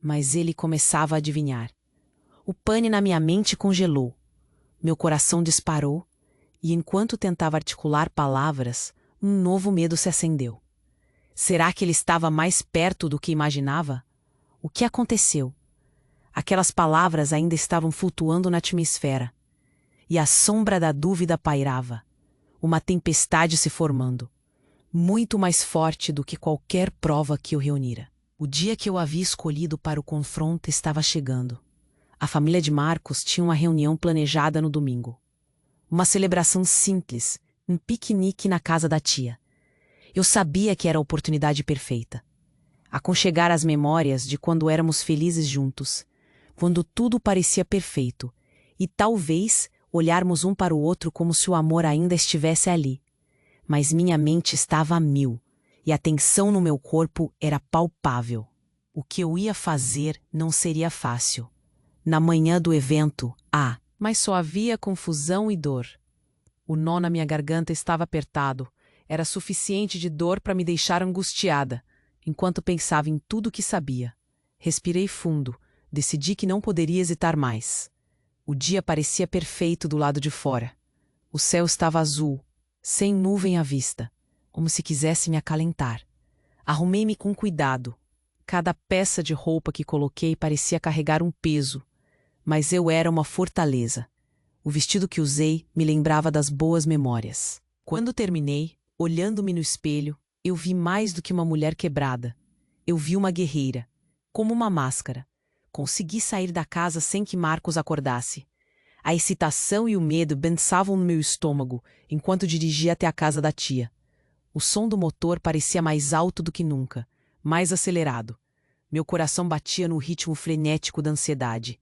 S1: mas ele começava a adivinhar. O pane na minha mente congelou. Meu coração disparou, e enquanto tentava articular palavras, um novo medo se acendeu. Será que ele estava mais perto do que imaginava? O que aconteceu? Aquelas palavras ainda estavam flutuando na atmosfera, e a sombra da dúvida pairava, uma tempestade se formando, muito mais forte do que qualquer prova que eu reunira. O dia que eu havia escolhido para o confronto estava chegando. A família de Marcos tinha uma reunião planejada no domingo. Uma celebração simples, um piquenique na casa da tia. Eu sabia que era a oportunidade perfeita. Aconchegar as memórias de quando éramos felizes juntos, quando tudo parecia perfeito, e talvez olharmos um para o outro como se o amor ainda estivesse ali. Mas minha mente estava a mil, e a tensão no meu corpo era palpável. O que eu ia fazer não seria fácil. Na manhã do evento, mas só havia confusão e dor. O nó na minha garganta estava apertado. Era suficiente de dor para me deixar angustiada, enquanto pensava em tudo o que sabia. Respirei fundo, decidi que não poderia hesitar mais. O dia parecia perfeito do lado de fora. O céu estava azul, sem nuvem à vista, como se quisesse me acalentar. Arrumei-me com cuidado. Cada peça de roupa que coloquei parecia carregar um peso, mas eu era uma fortaleza. O vestido que usei me lembrava das boas memórias. Quando terminei, olhando-me no espelho, eu vi mais do que uma mulher quebrada. Eu vi uma guerreira, como uma máscara. Consegui sair da casa sem que Marcos acordasse. A excitação e o medo bençavam no meu estômago enquanto dirigia até a casa da tia. O som do motor parecia mais alto do que nunca, mais acelerado. Meu coração batia no ritmo frenético da ansiedade.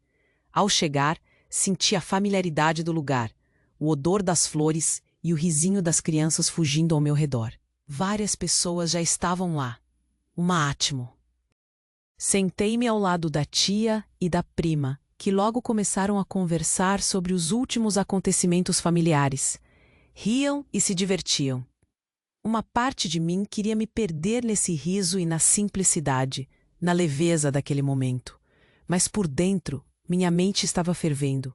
S1: Ao chegar, senti a familiaridade do lugar, o odor das flores e o risinho das crianças fugindo ao meu redor. Várias pessoas já estavam lá. Uma átimo. Sentei-me ao lado da tia e da prima, que logo começaram a conversar sobre os últimos acontecimentos familiares. Riam e se divertiam. Uma parte de mim queria me perder nesse riso e na simplicidade, na leveza daquele momento. Mas por dentro, minha mente estava fervendo.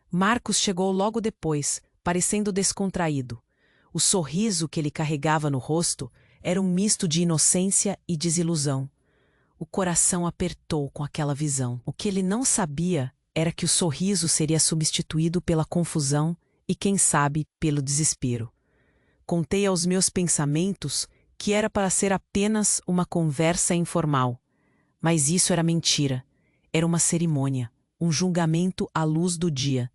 S1: Marcos chegou logo depois, parecendo descontraído. O sorriso que ele carregava no rosto era um misto de inocência e desilusão. O coração apertou com aquela visão. O que ele não sabia era que o sorriso seria substituído pela confusão e, quem sabe, pelo desespero. Contei aos meus pensamentos que era para ser apenas uma conversa informal. Mas isso era mentira. Era uma cerimônia, um julgamento à luz do dia.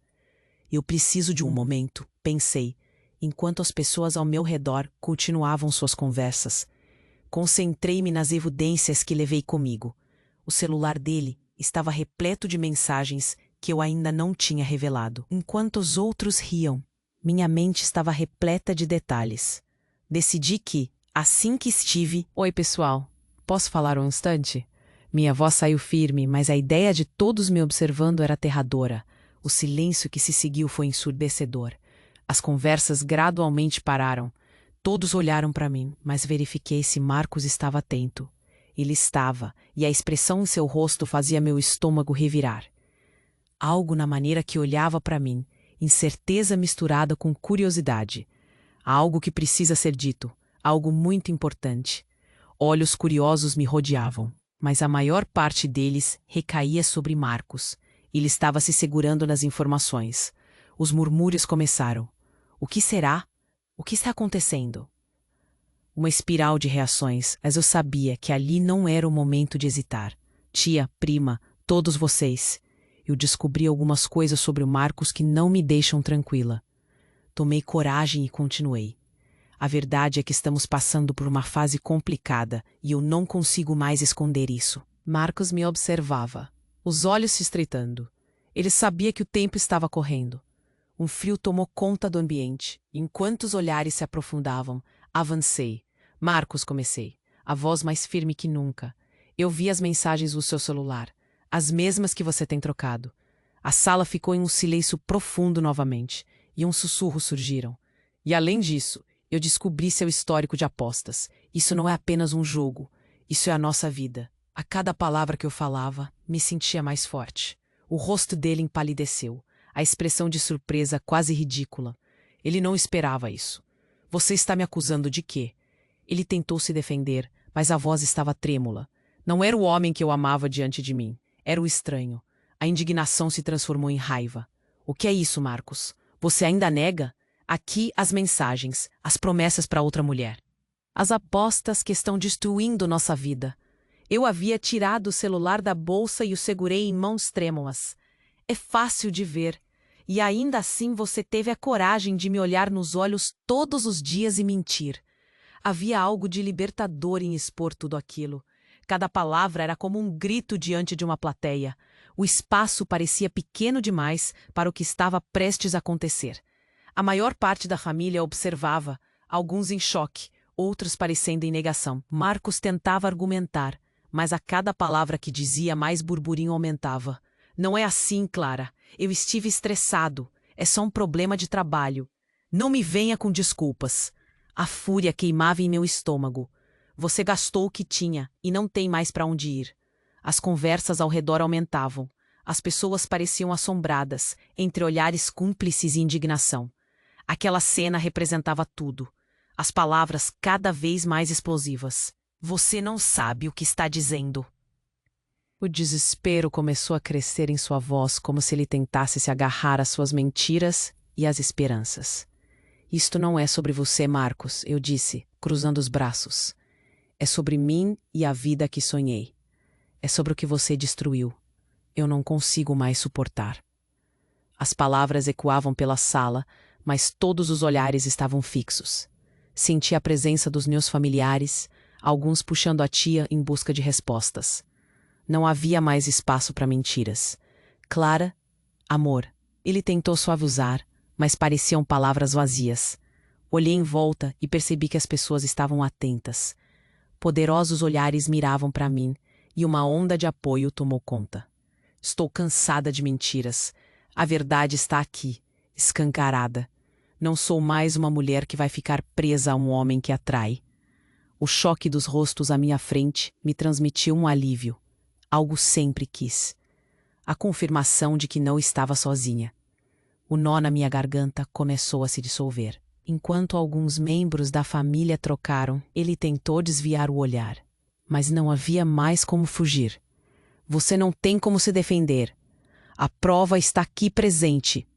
S1: Eu preciso de um momento, pensei, enquanto as pessoas ao meu redor continuavam suas conversas. Concentrei-me nas evidências que levei comigo. O celular dele estava repleto de mensagens que eu ainda não tinha revelado. Enquanto os outros riam, minha mente estava repleta de detalhes. Decidi que, assim que estive... Oi, pessoal. Posso falar um instante? Minha voz saiu firme, mas a ideia de todos me observando era aterradora. O silêncio que se seguiu foi ensurdecedor. As conversas gradualmente pararam. Todos olharam para mim, mas verifiquei se Marcos estava atento. Ele estava, e a expressão em seu rosto fazia meu estômago revirar. Algo na maneira que olhava para mim, incerteza misturada com curiosidade. Algo que precisa ser dito, algo muito importante. Olhos curiosos me rodeavam, mas a maior parte deles recaía sobre Marcos. Ele estava se segurando nas informações. Os murmúrios começaram. O que será? O que está acontecendo? Uma espiral de reações, mas eu sabia que ali não era o momento de hesitar. Tia, prima, todos vocês. Eu descobri algumas coisas sobre o Marcos que não me deixam tranquila. Tomei coragem e continuei. A verdade é que estamos passando por uma fase complicada e eu não consigo mais esconder isso. Marcos me observava, os olhos se estreitando. Ele sabia que o tempo estava correndo. Um frio tomou conta do ambiente. Enquanto os olhares se aprofundavam, avancei. Marcos, comecei, a voz mais firme que nunca. Eu vi as mensagens do seu celular, as mesmas que você tem trocado. A sala ficou em um silêncio profundo novamente, e sussurros surgiram. E além disso, eu descobri seu histórico de apostas. Isso não é apenas um jogo, isso é a nossa vida. A cada palavra que eu falava, me sentia mais forte. O rosto dele empalideceu. A expressão de surpresa quase ridícula. Ele não esperava isso. Você está me acusando de quê? Ele tentou se defender, mas a voz estava trêmula. Não era o homem que eu amava diante de mim. Era o estranho. A indignação se transformou em raiva. O que é isso, Marcos? Você ainda nega? Aqui as mensagens, as promessas para outra mulher. As apostas que estão destruindo nossa vida. Eu havia tirado o celular da bolsa e o segurei em mãos trêmulas. É fácil de ver. E ainda assim você teve a coragem de me olhar nos olhos todos os dias e mentir. Havia algo de libertador em expor tudo aquilo. Cada palavra era como um grito diante de uma plateia. O espaço parecia pequeno demais para o que estava prestes a acontecer. A maior parte da família observava, alguns em choque, outros parecendo em negação. Marcos tentava argumentar, mas a cada palavra que dizia, mais burburinho aumentava. Não é assim, Clara. Eu estive estressado. É só um problema de trabalho. Não me venha com desculpas. A fúria queimava em meu estômago. Você gastou o que tinha e não tem mais para onde ir. As conversas ao redor aumentavam. As pessoas pareciam assombradas, entre olhares cúmplices e indignação. Aquela cena representava tudo. As palavras cada vez mais explosivas. Você não sabe o que está dizendo. O desespero começou a crescer em sua voz, como se ele tentasse se agarrar às suas mentiras e às esperanças. Isto não é sobre você, Marcos, eu disse, cruzando os braços. É sobre mim e a vida que sonhei. É sobre o que você destruiu. Eu não consigo mais suportar. As palavras ecoavam pela sala, mas todos os olhares estavam fixos. Senti a presença dos meus familiares, alguns puxando a tia em busca de respostas. Não havia mais espaço para mentiras. Clara, amor. Ele tentou suavizar, mas pareciam palavras vazias. Olhei em volta e percebi que as pessoas estavam atentas. Poderosos olhares miravam para mim e uma onda de apoio tomou conta. Estou cansada de mentiras. A verdade está aqui, escancarada. Não sou mais uma mulher que vai ficar presa a um homem que a trai. O choque dos rostos à minha frente me transmitiu um alívio. Algo sempre quis. A confirmação de que não estava sozinha. O nó na minha garganta começou a se dissolver. Enquanto alguns membros da família trocaram, ele tentou desviar o olhar. Mas não havia mais como fugir. Você não tem como se defender. A prova está aqui presente.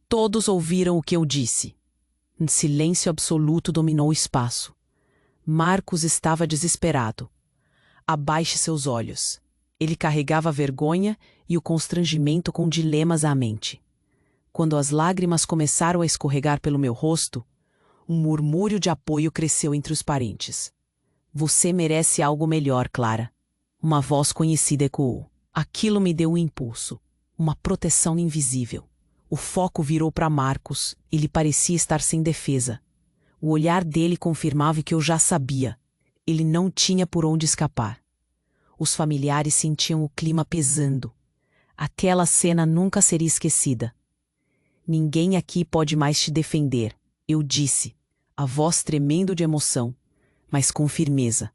S1: Todos ouviram o que eu disse. Um silêncio absoluto dominou o espaço. Marcos estava desesperado. Abaixe seus olhos. Ele carregava a vergonha e o constrangimento com dilemas à mente. Quando as lágrimas começaram a escorregar pelo meu rosto, um murmúrio de apoio cresceu entre os parentes. Você merece algo melhor, Clara. Uma voz conhecida ecoou. Aquilo me deu um impulso, uma proteção invisível. O foco virou para Marcos. Ele parecia estar sem defesa. O olhar dele confirmava o que eu já sabia. Ele não tinha por onde escapar. Os familiares sentiam o clima pesando. Aquela cena nunca seria esquecida. Ninguém aqui pode mais te defender, eu disse, a voz tremendo de emoção, mas com firmeza.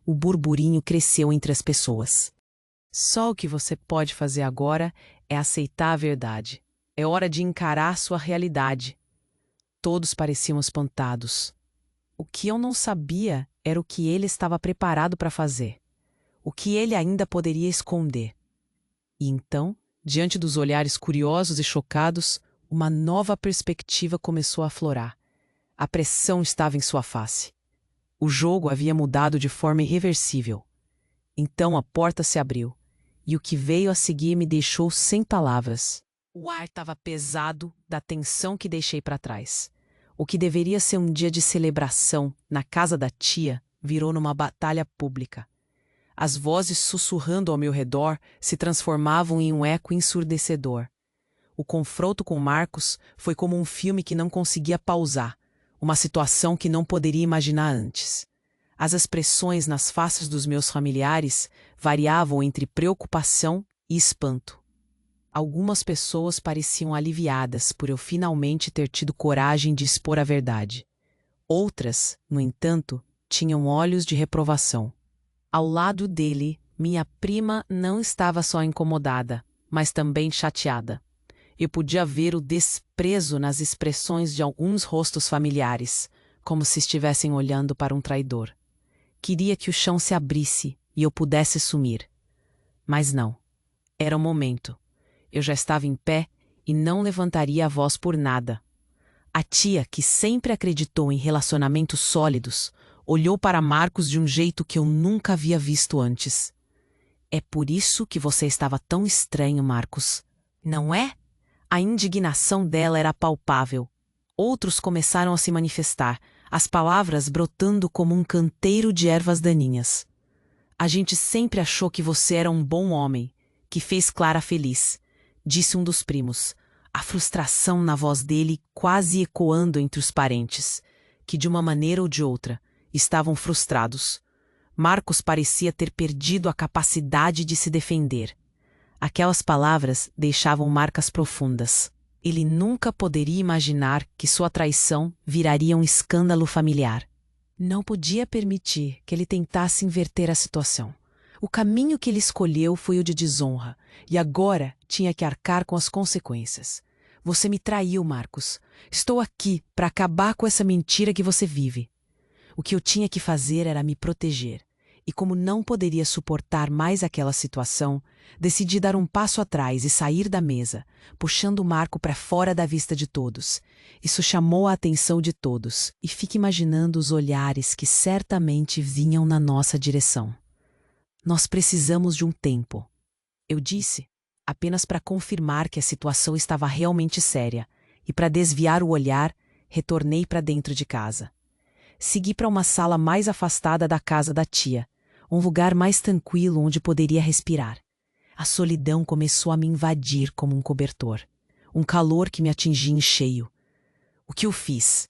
S1: O burburinho cresceu entre as pessoas. Só o que você pode fazer agora é aceitar a verdade. É hora de encarar sua realidade. Todos pareciam espantados. O que eu não sabia era o que ele estava preparado para fazer. O que ele ainda poderia esconder. E então, diante dos olhares curiosos e chocados, uma nova perspectiva começou a aflorar. A pressão estava em sua face. O jogo havia mudado de forma irreversível. Então a porta se abriu, e o que veio a seguir me deixou sem palavras. O ar estava pesado da tensão que deixei para trás. O que deveria ser um dia de celebração na casa da tia virou numa batalha pública. As vozes sussurrando ao meu redor se transformavam em um eco ensurdecedor. O confronto com Marcos foi como um filme que não conseguia pausar, uma situação que não poderia imaginar antes. As expressões nas faces dos meus familiares variavam entre preocupação e espanto. Algumas pessoas pareciam aliviadas por eu finalmente ter tido coragem de expor a verdade. Outras, no entanto, tinham olhos de reprovação. Ao lado dele, minha prima não estava só incomodada, mas também chateada. Eu podia ver o desprezo nas expressões de alguns rostos familiares, como se estivessem olhando para um traidor. Queria que o chão se abrisse e eu pudesse sumir. Mas não. Era o momento. Eu já estava em pé e não levantaria a voz por nada. A tia, que sempre acreditou em relacionamentos sólidos, olhou para Marcos de um jeito que eu nunca havia visto antes. É por isso que você estava tão estranho, Marcos. Não é? A indignação dela era palpável. Outros começaram a se manifestar, as palavras brotando como um canteiro de ervas daninhas. A gente sempre achou que você era um bom homem, que fez Clara feliz, disse um dos primos, a frustração na voz dele quase ecoando entre os parentes, que de uma maneira ou de outra estavam frustrados. Marcos parecia ter perdido a capacidade de se defender. Aquelas palavras deixavam marcas profundas. Ele nunca poderia imaginar que sua traição viraria um escândalo familiar. Não podia permitir que ele tentasse inverter a situação. O caminho que ele escolheu foi o de desonra, e agora tinha que arcar com as consequências. Você me traiu, Marcos. Estou aqui para acabar com essa mentira que você vive. O que eu tinha que fazer era me proteger. E como não poderia suportar mais aquela situação, decidi dar um passo atrás e sair da mesa, puxando Marco para fora da vista de todos. Isso chamou a atenção de todos, e fique imaginando os olhares que certamente vinham na nossa direção. Nós precisamos de um tempo, eu disse, apenas para confirmar que a situação estava realmente séria, e para desviar o olhar, retornei para dentro de casa. Segui para uma sala mais afastada da casa da tia, um lugar mais tranquilo onde poderia respirar. A solidão começou a me invadir como um cobertor, um calor que me atingia em cheio. O que eu fiz?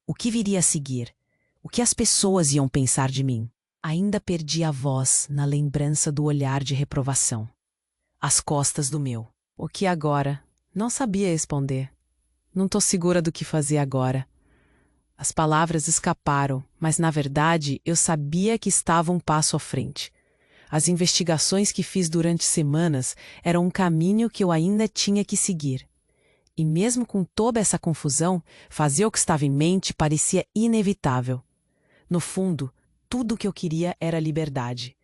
S1: O que viria a seguir? O que as pessoas iam pensar de mim? Ainda perdi a voz na lembrança do olhar de reprovação. Às costas do meu. O que agora? Não sabia responder. Não estou segura do que fazer agora. As palavras escaparam, mas na verdade eu sabia que estava um passo à frente. As investigações que fiz durante semanas eram um caminho que eu ainda tinha que seguir. E mesmo com toda essa confusão, fazer o que estava em mente parecia inevitável. No fundo, tudo o que eu queria era liberdade.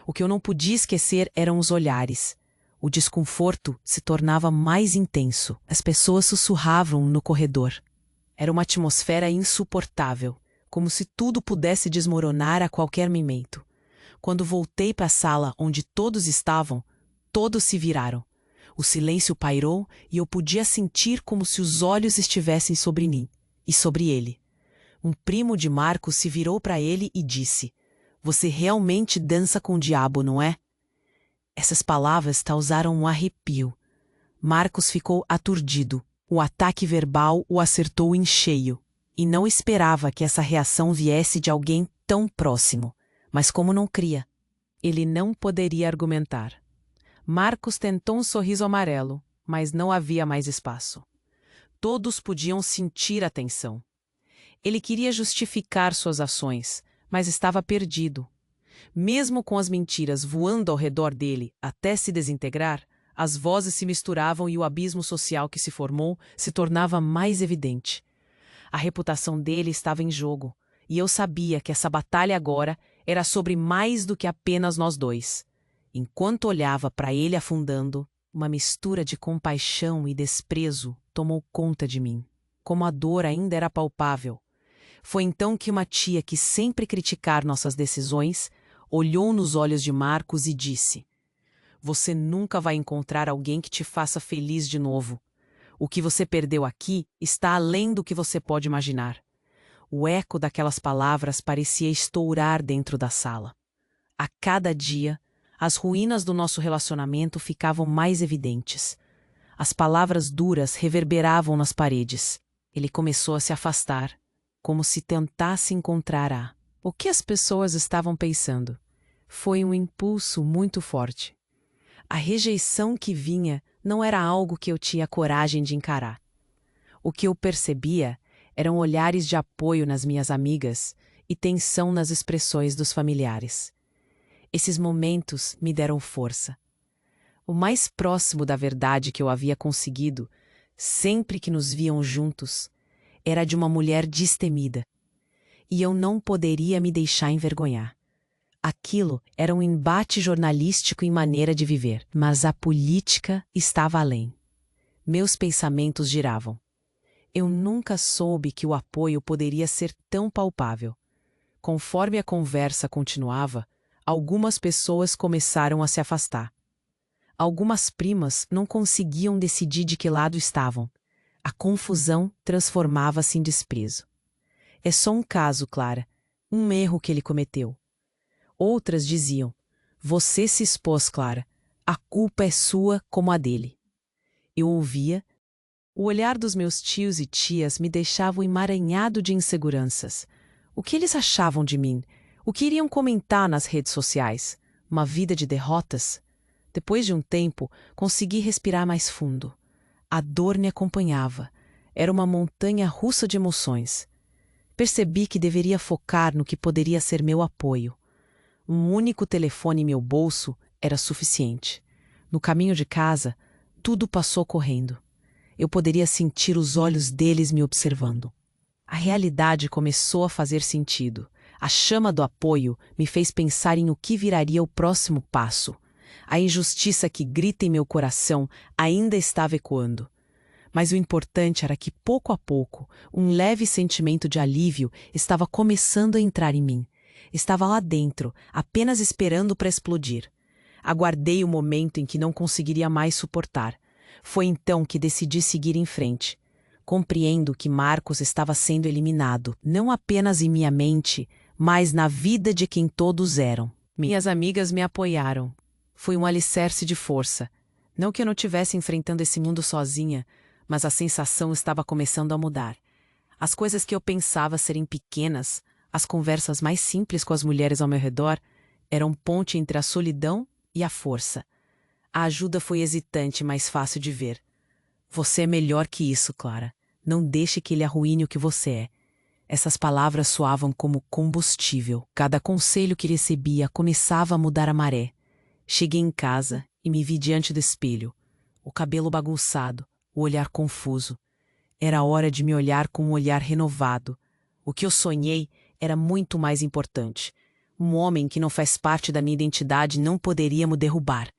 S1: O que eu não podia esquecer eram os olhares. O desconforto se tornava mais intenso. As pessoas sussurravam no corredor. Era uma atmosfera insuportável, como se tudo pudesse desmoronar a qualquer momento. Quando voltei para a sala onde todos estavam, todos se viraram. O silêncio pairou e eu podia sentir como se os olhos estivessem sobre mim e sobre ele. Um primo de Marcos se virou para ele e disse: "Você realmente dança com o diabo, não é?" Essas palavras causaram um arrepio. Marcos ficou aturdido. O ataque verbal o acertou em cheio, e não esperava que essa reação viesse de alguém tão próximo. Mas como não cria, ele não poderia argumentar. Marcos tentou um sorriso amarelo, mas não havia mais espaço. Todos podiam sentir a tensão. Ele queria justificar suas ações, mas estava perdido. Mesmo com as mentiras voando ao redor dele até se desintegrar, as vozes se misturavam e o abismo social que se formou se tornava mais evidente. A reputação dele estava em jogo, e eu sabia que essa batalha agora era sobre mais do que apenas nós dois. Enquanto olhava para ele afundando, uma mistura de compaixão e desprezo tomou conta de mim. Como a dor ainda era palpável. Foi então que uma tia que sempre criticar nossas decisões olhou nos olhos de Marcos e disse: "Você nunca vai encontrar alguém que te faça feliz de novo. O que você perdeu aqui está além do que você pode imaginar." O eco daquelas palavras parecia estourar dentro da sala. A cada dia, as ruínas do nosso relacionamento ficavam mais evidentes. As palavras duras reverberavam nas paredes. Ele começou a se afastar, como se tentasse encontrar o que as pessoas estavam pensando. Foi um impulso muito forte. A rejeição que vinha não era algo que eu tinha coragem de encarar. O que eu percebia eram olhares de apoio nas minhas amigas e tensão nas expressões dos familiares. Esses momentos me deram força. O mais próximo da verdade que eu havia conseguido, sempre que nos viam juntos, era de uma mulher destemida. E eu não poderia me deixar envergonhar. Aquilo era um embate jornalístico em maneira de viver, mas a política estava além. Meus pensamentos giravam. Eu nunca soube que o apoio poderia ser tão palpável. Conforme a conversa continuava, Algumas pessoas começaram a se afastar. Algumas primas não conseguiam decidir de que lado estavam. A confusão transformava-se em desprezo. É só um caso, Clara. Um erro que ele cometeu. Outras diziam: você se expôs, Clara. A culpa é sua como a dele. Eu ouvia. O olhar dos meus tios e tias me deixava emaranhado de inseguranças. O que eles achavam de mim? O que iriam comentar nas redes sociais? Uma vida de derrotas? Depois de um tempo, consegui respirar mais fundo. A dor me acompanhava. Era uma montanha russa de emoções. Percebi que deveria focar no que poderia ser meu apoio. Um único telefone em meu bolso era suficiente. No caminho de casa, tudo passou correndo. Eu poderia sentir os olhos deles me observando. A realidade começou a fazer sentido. A chama do apoio me fez pensar em o que viraria o próximo passo. A injustiça que grita em meu coração ainda estava ecoando. Mas o importante era que, pouco a pouco, um leve sentimento de alívio estava começando a entrar em mim. Estava lá dentro, apenas esperando para explodir. Aguardei o momento em que não conseguiria mais suportar. Foi então que decidi seguir em frente. Compreendo que Marcos estava sendo eliminado, não apenas em minha mente, mas na vida de quem todos eram. Minhas amigas me apoiaram. Foi um alicerce de força. Não que eu não estivesse enfrentando esse mundo sozinha, mas a sensação estava começando a mudar. As coisas que eu pensava serem pequenas, as conversas mais simples com as mulheres ao meu redor, eram ponte entre a solidão e a força. A ajuda foi hesitante, mas fácil de ver. Você é melhor que isso, Clara. Não deixe que ele arruine o que você é. Essas palavras soavam como combustível. Cada conselho que recebia começava a mudar a maré. Cheguei em casa e me vi diante do espelho. O cabelo bagunçado, o olhar confuso. Era hora de me olhar com um olhar renovado. O que eu sonhei era muito mais importante. Um homem que não faz parte da minha identidade não poderia me derrubar.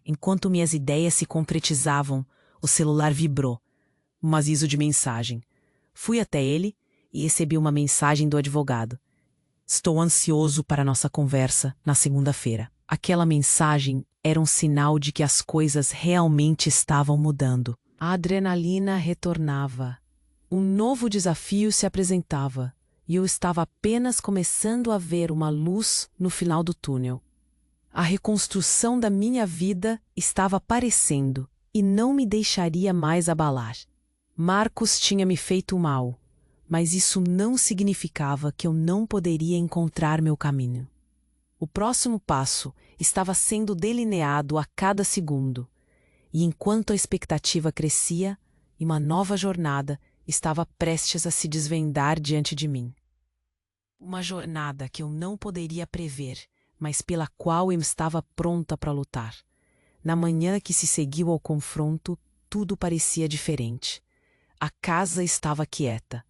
S1: Enquanto minhas ideias se concretizavam, o celular vibrou. Um aviso de mensagem. Fui até ele e recebi uma mensagem do advogado. Estou ansioso para nossa conversa na segunda-feira. Aquela mensagem era um sinal de que as coisas realmente estavam mudando. A adrenalina retornava. Um novo desafio se apresentava e eu estava apenas começando a ver uma luz no final do túnel. A reconstrução da minha vida estava aparecendo e não me deixaria mais abalar. Marcos tinha me feito mal, mas isso não significava que eu não poderia encontrar meu caminho. O próximo passo estava sendo delineado a cada segundo, e enquanto a expectativa crescia, uma nova jornada estava prestes a se desvendar diante de mim. Uma jornada que eu não poderia prever, mas pela qual eu estava pronta para lutar. Na manhã que se seguiu ao confronto, tudo parecia diferente. A casa estava quieta.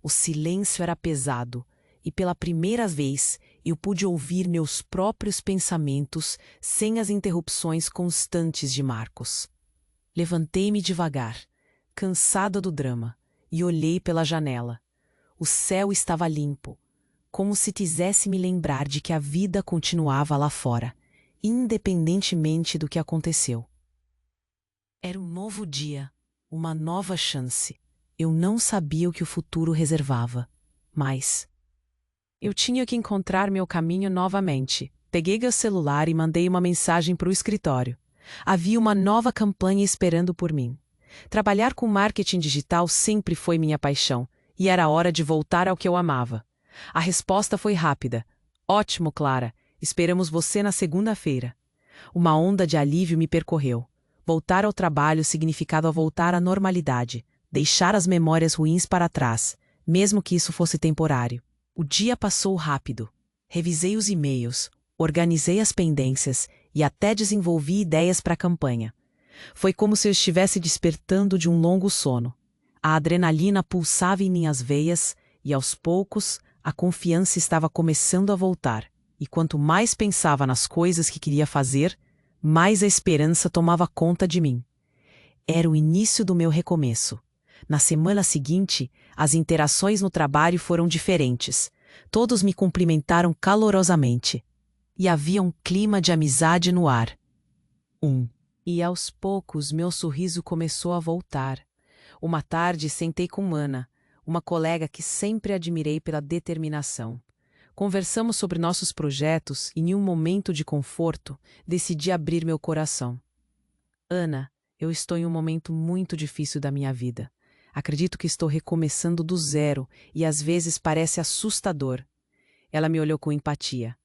S1: O silêncio era pesado, e pela primeira vez eu pude ouvir meus próprios pensamentos sem as interrupções constantes de Marcos. Levantei-me devagar, cansada do drama, e olhei pela janela. O céu estava limpo, como se quisesse me lembrar de que a vida continuava lá fora, independentemente do que aconteceu. Era um novo dia, uma nova chance. Eu não sabia o que o futuro reservava, mas eu tinha que encontrar meu caminho novamente. Peguei meu celular e mandei uma mensagem para o escritório. Havia uma nova campanha esperando por mim. Trabalhar com marketing digital sempre foi minha paixão, e era hora de voltar ao que eu amava. A resposta foi rápida. Ótimo, Clara. Esperamos você na segunda-feira. Uma onda de alívio me percorreu. Voltar ao trabalho significava voltar à normalidade, deixar as memórias ruins para trás, mesmo que isso fosse temporário. O dia passou rápido. Revisei os e-mails, organizei as pendências e até desenvolvi ideias para a campanha. Foi como se eu estivesse despertando de um longo sono. A adrenalina pulsava em minhas veias e, aos poucos, a confiança estava começando a voltar. E quanto mais pensava nas coisas que queria fazer, mais a esperança tomava conta de mim. Era o início do meu recomeço. Na semana seguinte, as interações no trabalho foram diferentes. Todos me cumprimentaram calorosamente. e havia um clima de amizade no ar. E aos poucos meu sorriso começou a voltar. Uma tarde sentei com Ana, uma colega que sempre admirei pela determinação. Conversamos sobre nossos projetos e, em um momento de conforto, decidi abrir meu coração. Ana, eu estou em um momento muito difícil da minha vida. Acredito que estou recomeçando do zero e às vezes parece assustador. Ela me olhou com empatia.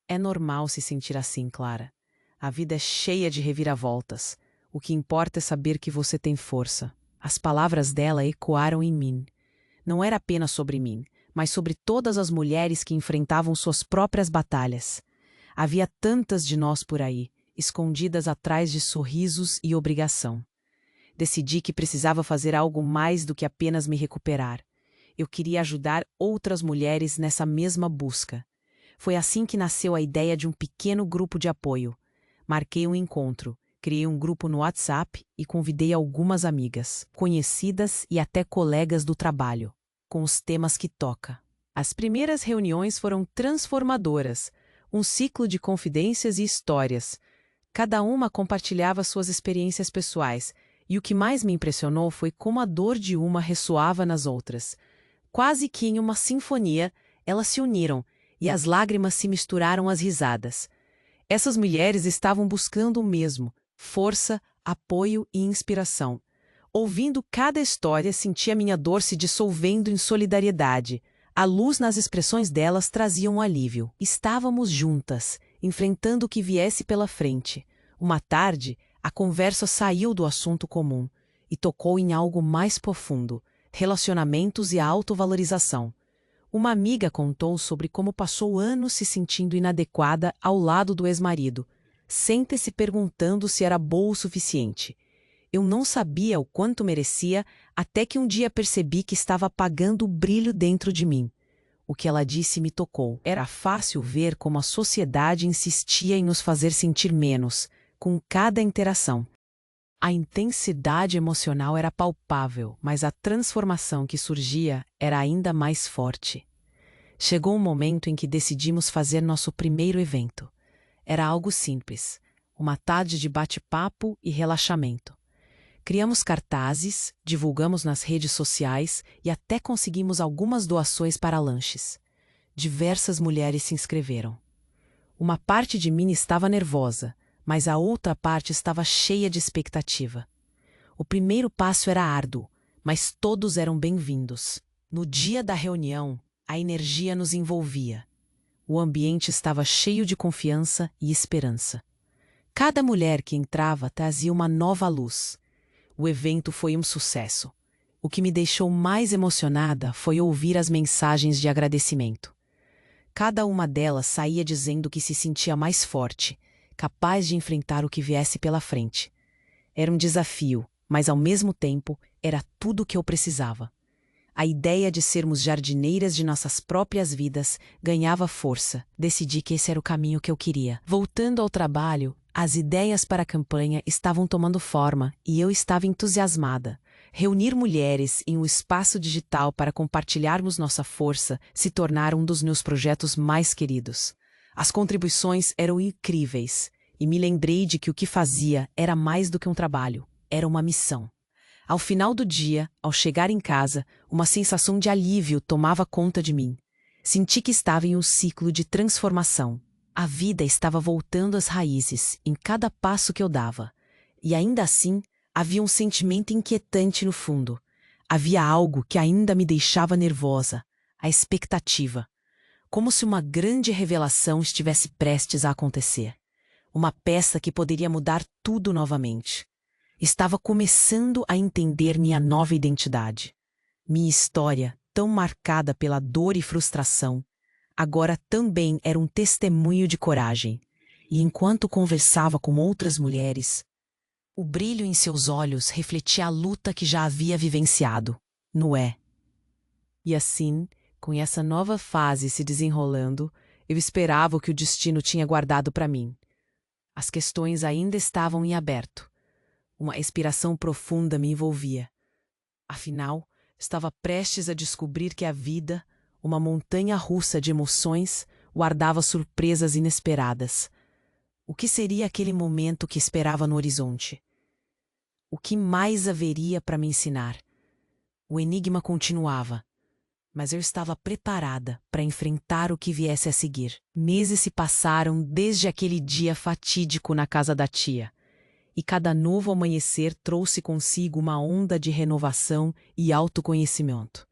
S1: É normal se sentir assim, Clara. A vida é cheia de reviravoltas. O que importa é saber que você tem força. As palavras dela ecoaram em mim. Não era apenas sobre mim, mas sobre todas as mulheres que enfrentavam suas próprias batalhas. Havia tantas de nós por aí, escondidas atrás de sorrisos e obrigação. Decidi que precisava fazer algo mais do que apenas me recuperar. Eu queria ajudar outras mulheres nessa mesma busca. Foi assim que nasceu a ideia de um pequeno grupo de apoio. Marquei um encontro, criei um grupo no WhatsApp e convidei algumas amigas, conhecidas e até colegas do trabalho, com os temas que toca. As primeiras reuniões foram transformadoras, um ciclo de confidências e histórias. Cada uma compartilhava suas experiências pessoais, e o que mais me impressionou foi como a dor de uma ressoava nas outras. Quase que em uma sinfonia, elas se uniram, e as lágrimas se misturaram às risadas. Essas mulheres estavam buscando o mesmo: força, apoio e inspiração. Ouvindo cada história, sentia minha dor se dissolvendo em solidariedade. A luz nas expressões delas trazia um alívio. Estávamos juntas, enfrentando o que viesse pela frente. Uma tarde, a conversa saiu do assunto comum e tocou em algo mais profundo: relacionamentos e a autovalorização. Uma amiga contou sobre como passou anos se sentindo inadequada ao lado do ex-marido, sempre se perguntando se era boa o suficiente. Eu não sabia o quanto merecia, até que um dia percebi que estava apagando o brilho dentro de mim. O que ela disse me tocou. Era fácil ver como a sociedade insistia em nos fazer sentir menos, com cada interação. A intensidade emocional era palpável, mas a transformação que surgia era ainda mais forte. Chegou um momento em que decidimos fazer nosso primeiro evento. Era algo simples, uma tarde de bate-papo e relaxamento. Criamos cartazes, divulgamos nas redes sociais e até conseguimos algumas doações para lanches. Diversas mulheres se inscreveram. Uma parte de mim estava nervosa, mas a outra parte estava cheia de expectativa. O primeiro passo era árduo, mas todos eram bem-vindos. No dia da reunião, a energia nos envolvia. O ambiente estava cheio de confiança e esperança. Cada mulher que entrava trazia uma nova luz. O evento foi um sucesso. O que me deixou mais emocionada foi ouvir as mensagens de agradecimento. Cada uma delas saía dizendo que se sentia mais forte, capaz de enfrentar o que viesse pela frente. Era um desafio, mas ao mesmo tempo era tudo o que eu precisava. A ideia de sermos jardineiras de nossas próprias vidas ganhava força. Decidi que esse era o caminho que eu queria. Voltando ao trabalho, as ideias para a campanha estavam tomando forma e eu estava entusiasmada. Reunir mulheres em um espaço digital para compartilharmos nossa força se tornaram um dos meus projetos mais queridos. As contribuições eram incríveis e me lembrei de que o que fazia era mais do que um trabalho, era uma missão. Ao final do dia, ao chegar em casa, uma sensação de alívio tomava conta de mim. Senti que estava em um ciclo de transformação. A vida estava voltando às raízes em cada passo que eu dava. E ainda assim, havia um sentimento inquietante no fundo. Havia algo que ainda me deixava nervosa, a expectativa. Como se uma grande revelação estivesse prestes a acontecer. Uma peça que poderia mudar tudo novamente. Estava começando a entender minha nova identidade. Minha história, tão marcada pela dor e frustração, agora também era um testemunho de coragem. E enquanto conversava com outras mulheres, o brilho em seus olhos refletia a luta que já havia vivenciado. Noé. E assim, com essa nova fase se desenrolando, eu esperava o que o destino tinha guardado para mim. As questões ainda estavam em aberto. Uma respiração profunda me envolvia. Afinal, estava prestes a descobrir que a vida, uma montanha russa de emoções, guardava surpresas inesperadas. O que seria aquele momento que esperava no horizonte? O que mais haveria para me ensinar? O enigma continuava, mas eu estava preparada para enfrentar o que viesse a seguir. Meses se passaram desde aquele dia fatídico na casa da tia, e cada novo amanhecer trouxe consigo uma onda de renovação e autoconhecimento.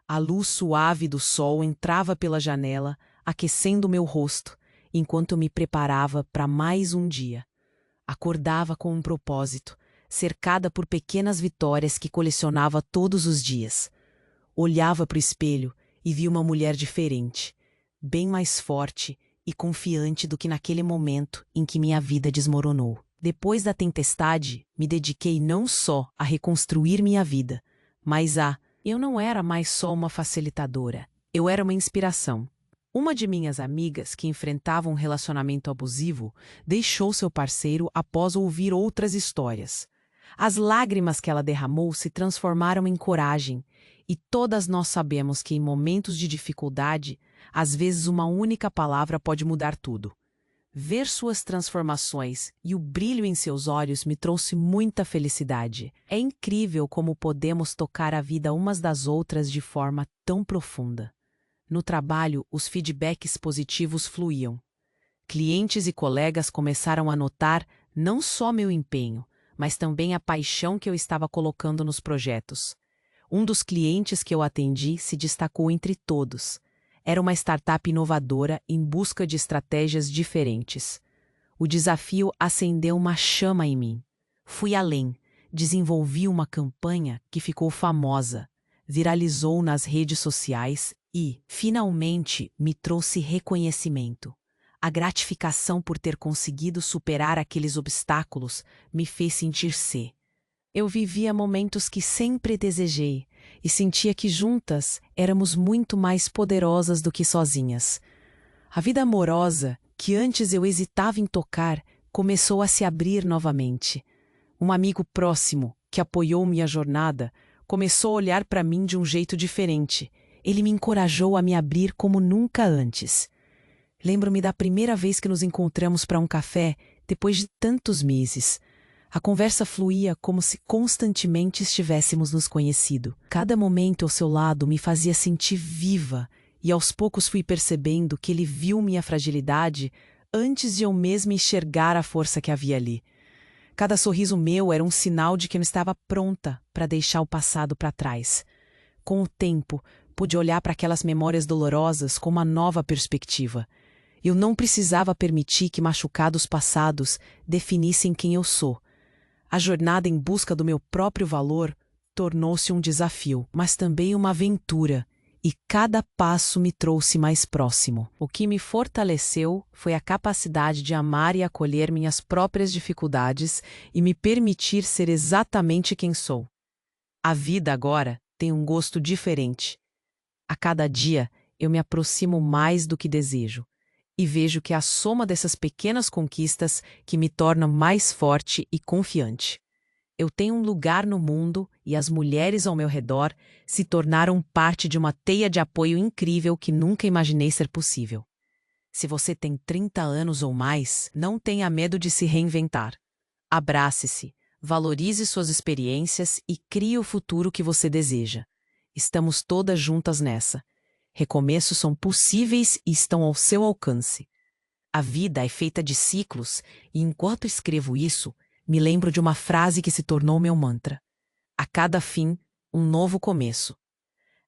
S1: A luz suave do sol entrava pela janela, aquecendo meu rosto, enquanto eu me preparava para mais um dia. Acordava com um propósito, cercada por pequenas vitórias que colecionava todos os dias. Olhava para o espelho e via uma mulher diferente, bem mais forte e confiante do que naquele momento em que minha vida desmoronou. Depois da tempestade, me dediquei não só a reconstruir minha vida, mas eu não era mais só uma facilitadora, eu era uma inspiração. Uma de minhas amigas, que enfrentava um relacionamento abusivo, deixou seu parceiro após ouvir outras histórias. As lágrimas que ela derramou se transformaram em coragem, e todas nós sabemos que em momentos de dificuldade, às vezes uma única palavra pode mudar tudo. Ver suas transformações e o brilho em seus olhos me trouxe muita felicidade. É incrível como podemos tocar a vida umas das outras de forma tão profunda. No trabalho, os feedbacks positivos fluíam. Clientes e colegas começaram a notar não só meu empenho, mas também a paixão que eu estava colocando nos projetos. Um dos clientes que eu atendi se destacou entre todos. Era uma startup inovadora em busca de estratégias diferentes. O desafio acendeu uma chama em mim. Fui além, desenvolvi uma campanha que ficou famosa, viralizou nas redes sociais e, finalmente, me trouxe reconhecimento. A gratificação por ter conseguido superar aqueles obstáculos me fez sentir-se. Eu vivia momentos que sempre desejei e sentia que juntas éramos muito mais poderosas do que sozinhas. A vida amorosa, que antes eu hesitava em tocar, começou a se abrir novamente. Um amigo próximo, que apoiou minha jornada, começou a olhar para mim de um jeito diferente. Ele me encorajou a me abrir como nunca antes. Lembro-me da primeira vez que nos encontramos para um café, depois de tantos meses. A conversa fluía como se constantemente estivéssemos nos conhecido. Cada momento ao seu lado me fazia sentir viva, e aos poucos fui percebendo que ele viu minha fragilidade antes de eu mesma enxergar a força que havia ali. Cada sorriso meu era um sinal de que eu não estava pronta para deixar o passado para trás. Com o tempo, pude olhar para aquelas memórias dolorosas com uma nova perspectiva. Eu não precisava permitir que machucados passados definissem quem eu sou. A jornada em busca do meu próprio valor tornou-se um desafio, mas também uma aventura, e cada passo me trouxe mais próximo. O que me fortaleceu foi a capacidade de amar e acolher minhas próprias dificuldades e me permitir ser exatamente quem sou. A vida agora tem um gosto diferente. A cada dia eu me aproximo mais do que desejo. E vejo que é a soma dessas pequenas conquistas que me torna mais forte e confiante. Eu tenho um lugar no mundo e as mulheres ao meu redor se tornaram parte de uma teia de apoio incrível que nunca imaginei ser possível. Se você tem 30 anos ou mais, não tenha medo de se reinventar. Abrace-se, valorize suas experiências e crie o futuro que você deseja. Estamos todas juntas nessa. Recomeços são possíveis e estão ao seu alcance. A vida é feita de ciclos e, enquanto escrevo isso, me lembro de uma frase que se tornou meu mantra. A cada fim, um novo começo.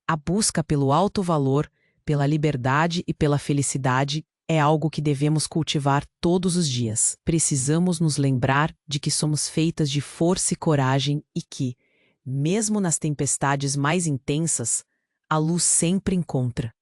S1: A busca pelo alto valor, pela liberdade e pela felicidade é algo que devemos cultivar todos os dias. Precisamos nos lembrar de que somos feitas de força e coragem e que, mesmo nas tempestades mais intensas, a luz sempre encontra.